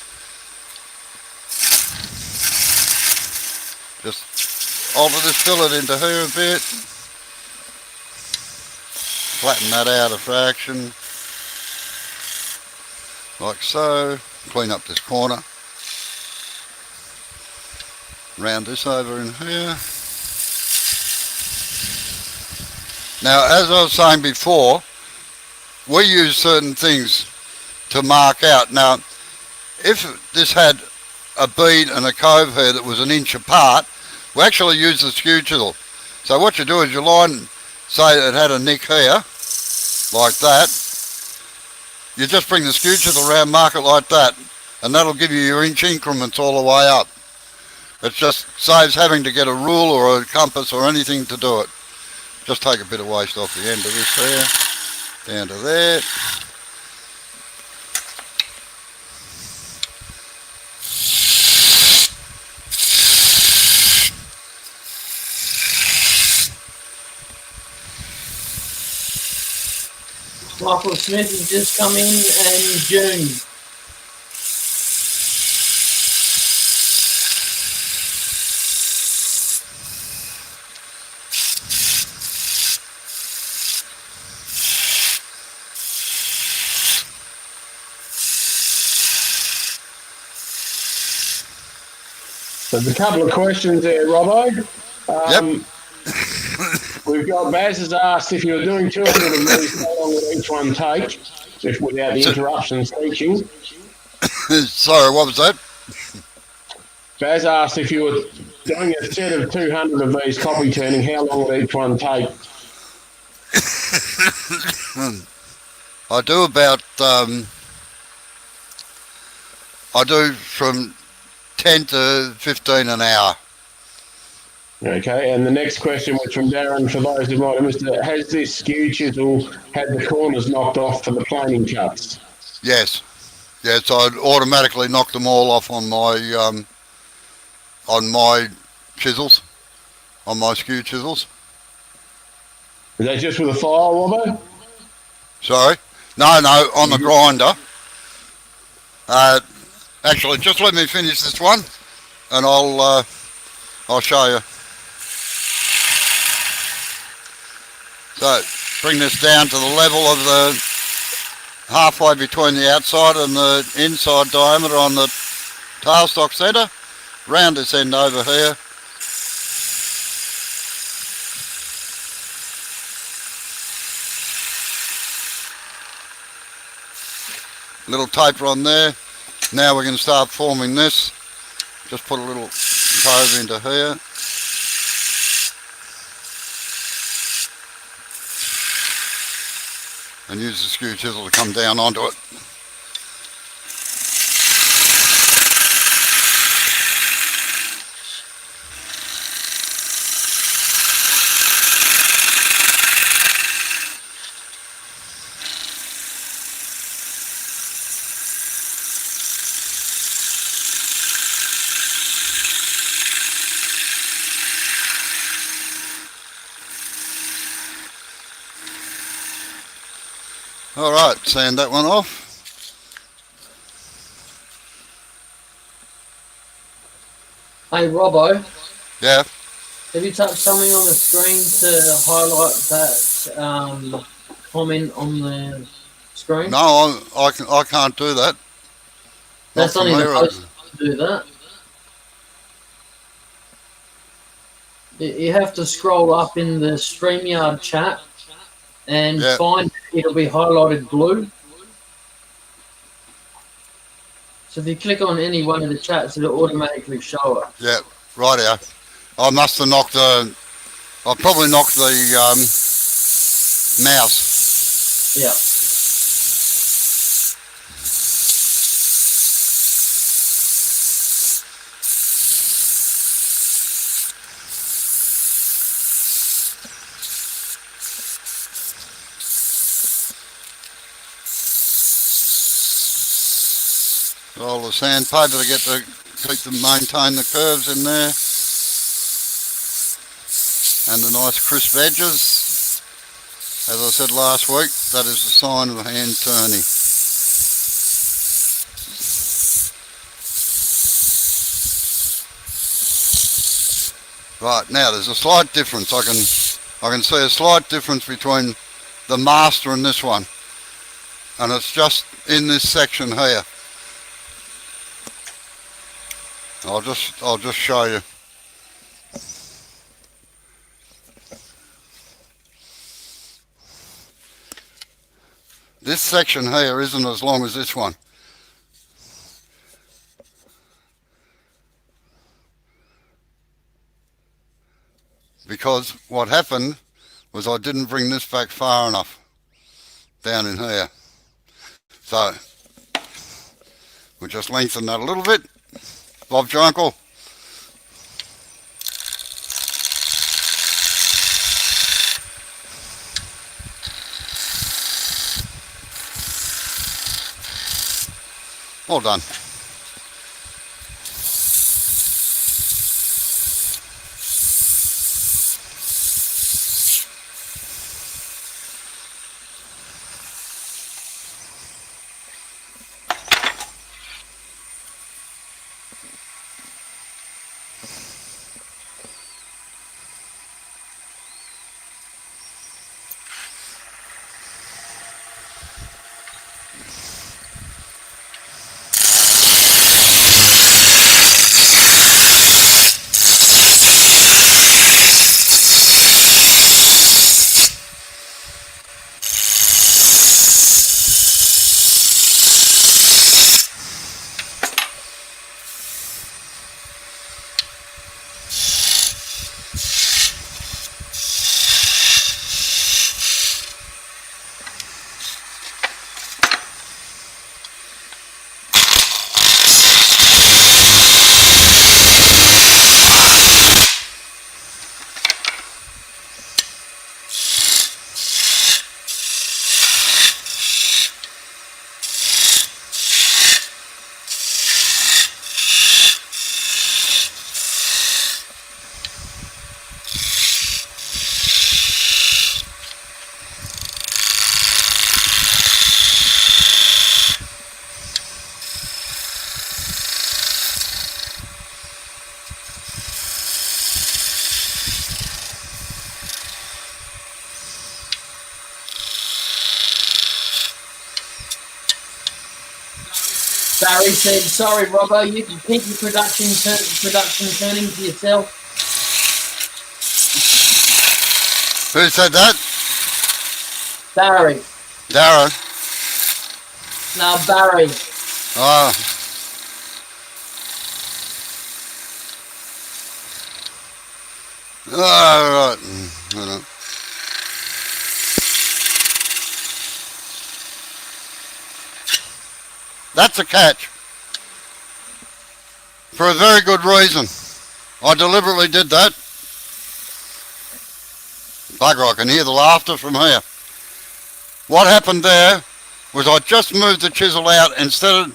Just alter this fillet into here a bit. Flatten that out a fraction. Like so. Clean up this corner. Round this over in here. Now, as I was saying before, we use certain things to mark out. Now, if this had a bead and a cove here that was an inch apart, we actually use the skew chisel. So what you do is you line, say it had a nick here, like that. You just bring the skew chisel around, mark it like that, and that'll give you your inch increments all the way up. It just saves having to get a rule or a compass or anything to do it. Just take a bit of waste off the end of this there, down to there. Michael Smith has just come in, and June. There's a couple of questions there, Robbo. Yep. We've got Baz has asked if you're doing 200 of these, how long would each one take, if without the interruptions teaching? Sorry, what was that? Baz asked if you were doing a set of 200 of these copy turning, how long would each one take? I do about, I do from 10 to 15 an hour. Okay, and the next question was from Darren, for those who might have missed it. Has this skew chisel had the corners knocked off for the planing cuts? Yes. Yes, I'd automatically knock them all off on my chisels, on my skew chisels. Is that just with a file, Robbo? Sorry? No, on the grinder. Actually, just let me finish this one, and I'll show you. So, bring this down to the level of the halfway between the outside and the inside diameter on the tailstock centre. Round this end over here. Little taper on there. Now we're going to start forming this. Just put a little cove into here. And use the skew chisel to come down onto it. All right, sand that one off. Hey, Robbo, Yeah. have you touched something on the screen to highlight that comment on the screen? No, I can't do that. That's Not not even from here. supposed to do that. You have to scroll up in the StreamYard chat and Yeah. find it'll be highlighted blue. So if you click on any one of the chats, it'll automatically show it. Yeah, rightio. I must have knocked the. I probably knocked the mouse. Yeah. Roll the sandpaper to keep them maintain the curves in there, and the nice crisp edges. As I said last week, that is a sign of hand turning. Right, now there's a slight difference. I can see a slight difference between the master and this one, and it's just in this section here. I'll just show you. This section here isn't as long as this one. Because what happened was I didn't bring this back far enough down in here. So we'll just lengthen that a little bit. Bob's your uncle. All done. Barry said, "Sorry, Robbo, you can keep your production turning to yourself." Who said that? Barry. Darren. No, Barry. Oh. Oh, right. Hold on. That's a catch. For a very good reason. I deliberately did that. Bugger, I can hear the laughter from here. What happened there was I just moved the chisel out instead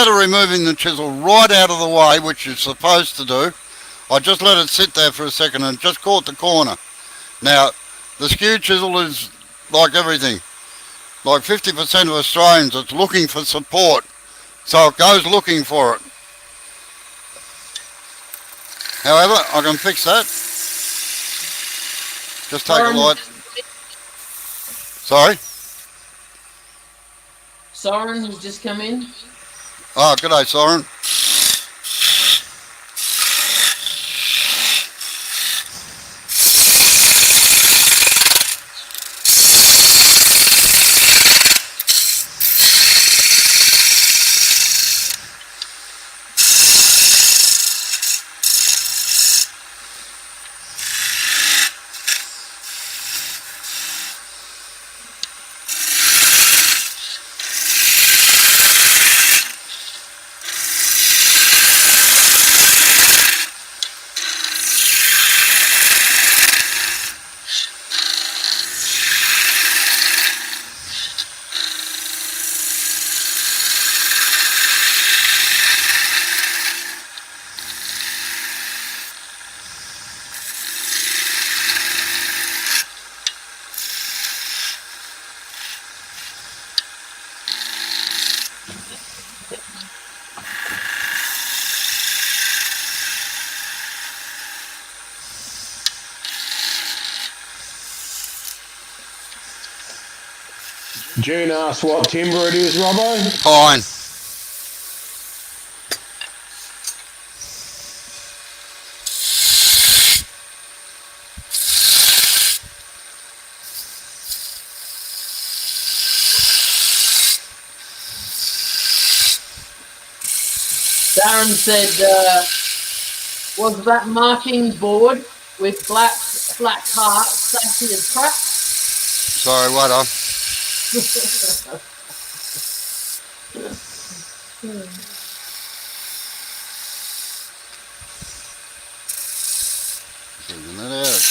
of removing the chisel right out of the way, which you're supposed to do. I just let it sit there for a second and just caught the corner. Now, the skew chisel is like everything. Like 50% of Australians, it's looking for support. So it goes looking for it. However, I can fix that. Just take a light. Sorry? Soren has just come in. Oh, g'day, Soren. June asked what timber it is, Robbo. Pine. Darren said, was that marking board with black heart safety and trap? Sorry, wait on. Figuring that out.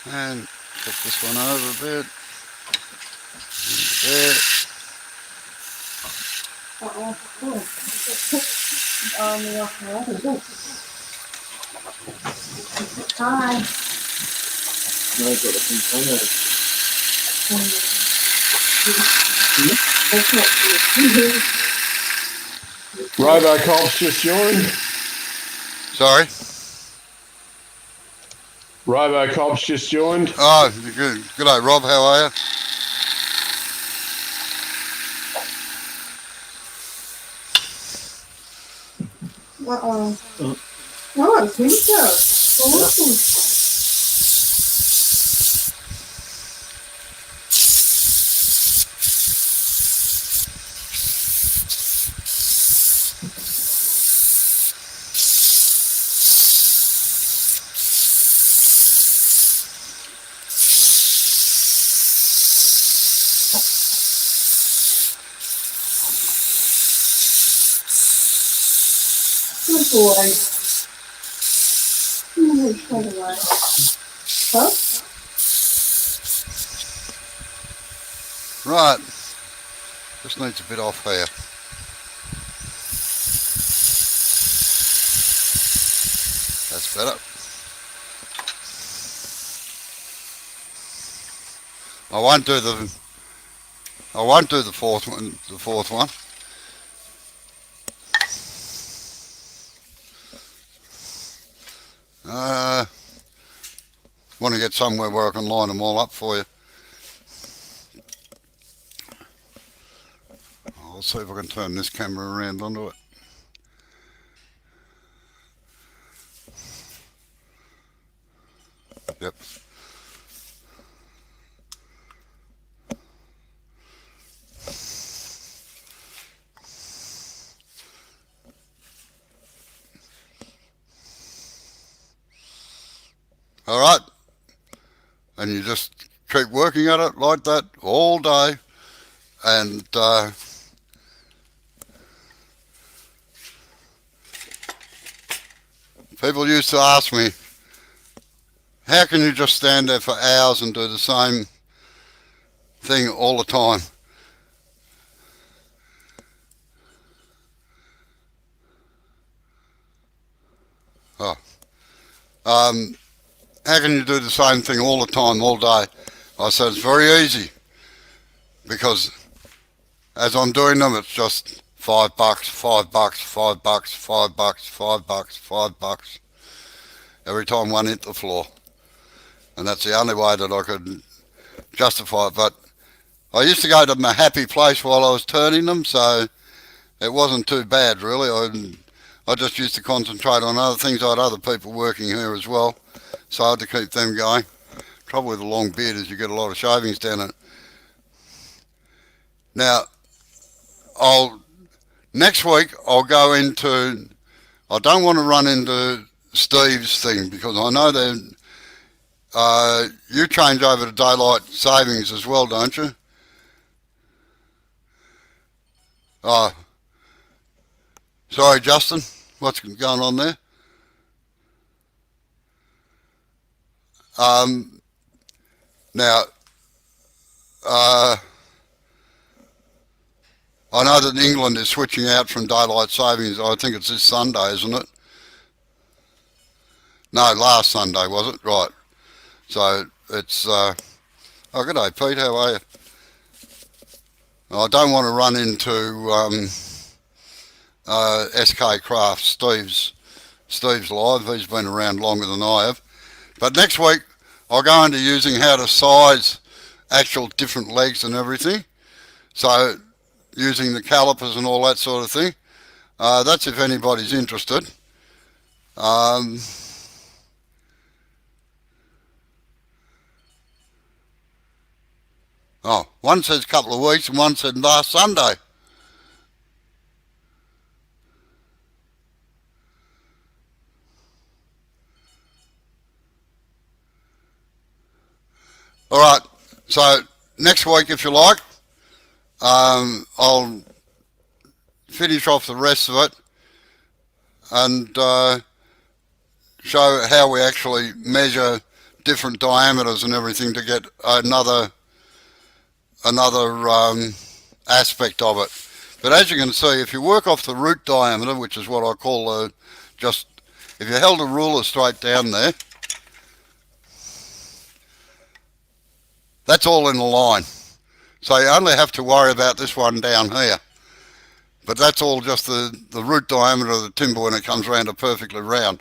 And flip this one over a bit. There. Uh-oh. Oh. On the off already. Hi. No, I've got a container. That's not good. Robocop's just joined. Sorry. Robocop's just joined. Oh, good. G'day, Rob. How are you? Uh-oh. No, I think so. Awesome. Good boy. Straight away. Huh? Right. Just needs a bit off here. That's better. I won't do the fourth one. The fourth one. Want to get somewhere where I can line them all up for you. I'll see if I can turn this camera around onto it. Yep. All right. And you just keep working at it like that all day. And people used to ask me, how can you just stand there for hours and do the same thing all the time? Oh. How can you do the same thing all the time, all day? I said, it's very easy, because as I'm doing them, it's just $5, $5, $5, $5, $5, $5 every time one hit the floor. And that's the only way that I could justify it. But I used to go to my happy place while I was turning them, so it wasn't too bad, really. I just used to concentrate on other things. I had other people working here as well, so I had to keep them going. Trouble with a long beard is you get a lot of shavings down it. Now, next week I'll go into, I don't want to run into Steve's thing, because I know that you change over to daylight savings as well, don't you? Oh, sorry, Justin. What's going on there? Now, I know that England is switching out from daylight savings. I think it's this Sunday, isn't it? No, last Sunday, was it? Right. So it's, oh, good day, Pete. How are you? I don't want to run into SK Craft, Steve's live. He's been around longer than I have. But next week I'll go into using how to size actual different legs and everything. So using the calipers and all that sort of thing. That's if anybody's interested. Oh, one says a couple of weeks and one said last Sunday. All right, so next week, if you like, I'll finish off the rest of it and show how we actually measure different diameters and everything to get another aspect of it. But as you can see, if you work off the root diameter, which is what I call just, if you held a ruler straight down there, that's all in a line. So you only have to worry about this one down here. But that's all just the root diameter of the timber when it comes around to perfectly round.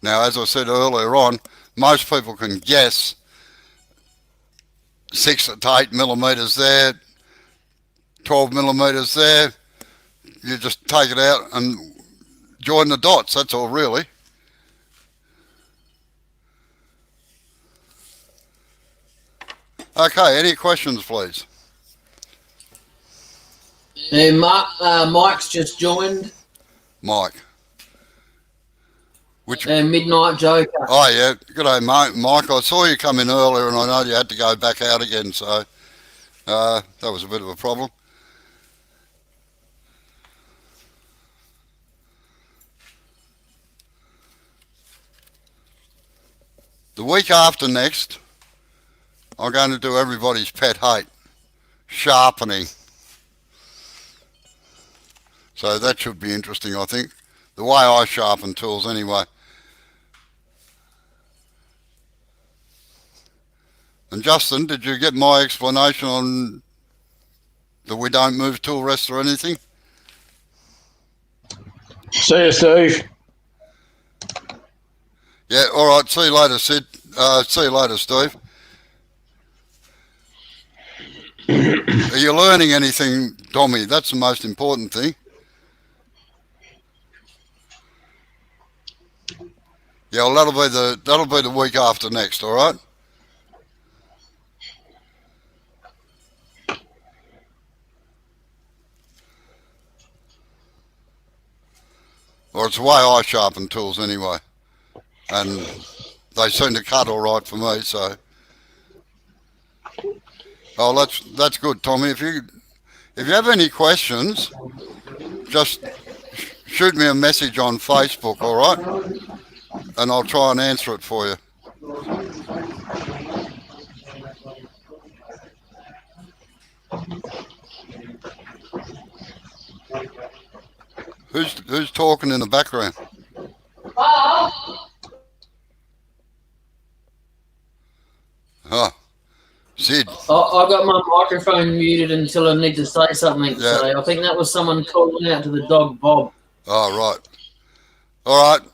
Now, as I said earlier on, most people can guess 6 to 8 millimetres there, 12 millimetres there. You just take it out and join the dots, that's all really. Okay, any questions, please? Hey, Mike's just joined. Mike. Which? Midnight Joker. Oh, yeah. Good day, Mike. I saw you come in earlier and I know you had to go back out again, so that was a bit of a problem. The week after next, I'm going to do everybody's pet hate, sharpening. So that should be interesting, I think. The way I sharpen tools anyway. And Justin, did you get my explanation on that we don't move tool rests or anything? See you, Steve. Yeah, all right. See you later, Sid. See you later, Steve. Are you learning anything, Tommy? That's the most important thing. Yeah, well, that'll be the week after next. All right. Or it's the way I sharpen tools anyway, and they seem to cut all right for me. So, oh, that's good, Tommy. If you have any questions, just shoot me a message on Facebook, all right, and I'll try and answer it for you. Who's talking in the background? Oh, Sid. I got my microphone muted until I need to say something. Yeah. So I think that was someone calling out to the dog Bob. Oh, right. All right.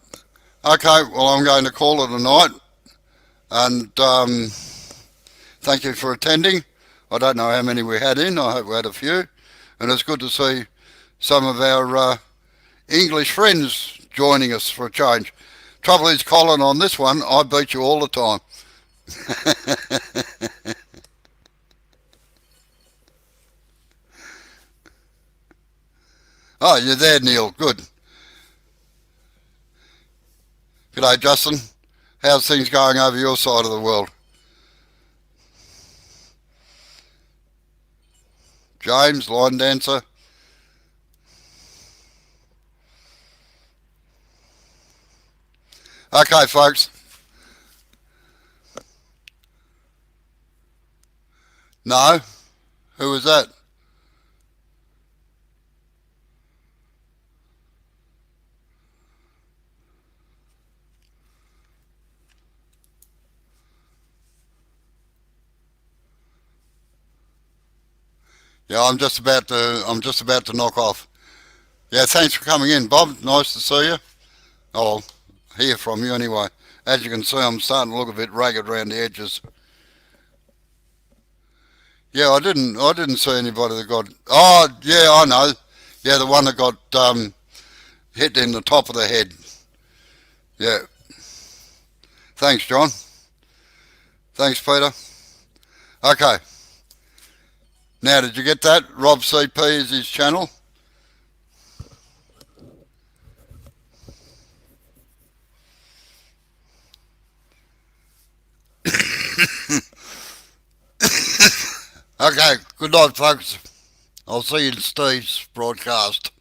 Okay, well, I'm going to call it a night. And thank you for attending. I don't know how many we had in. I hope we had a few. And it's good to see some of our English friends joining us for a change. Trouble is, Colin, on this one, I beat you all the time. Oh, you're there, Neil. Good. G'day, Justin. How's things going over your side of the world? James, line dancer. Okay, folks. No? Who was that? Yeah, I'm just about to knock off. Yeah, thanks for coming in, Bob. Nice to see you. I'll hear from you anyway. As you can see, I'm starting to look a bit ragged around the edges. Yeah, I didn't see anybody that got. Oh, yeah, I know. Yeah, the one that got hit in the top of the head. Yeah. Thanks, John. Thanks, Peter. Okay. Now, did you get that? Rob CP is his channel. Okay, good night, folks. I'll see you in Steve's broadcast.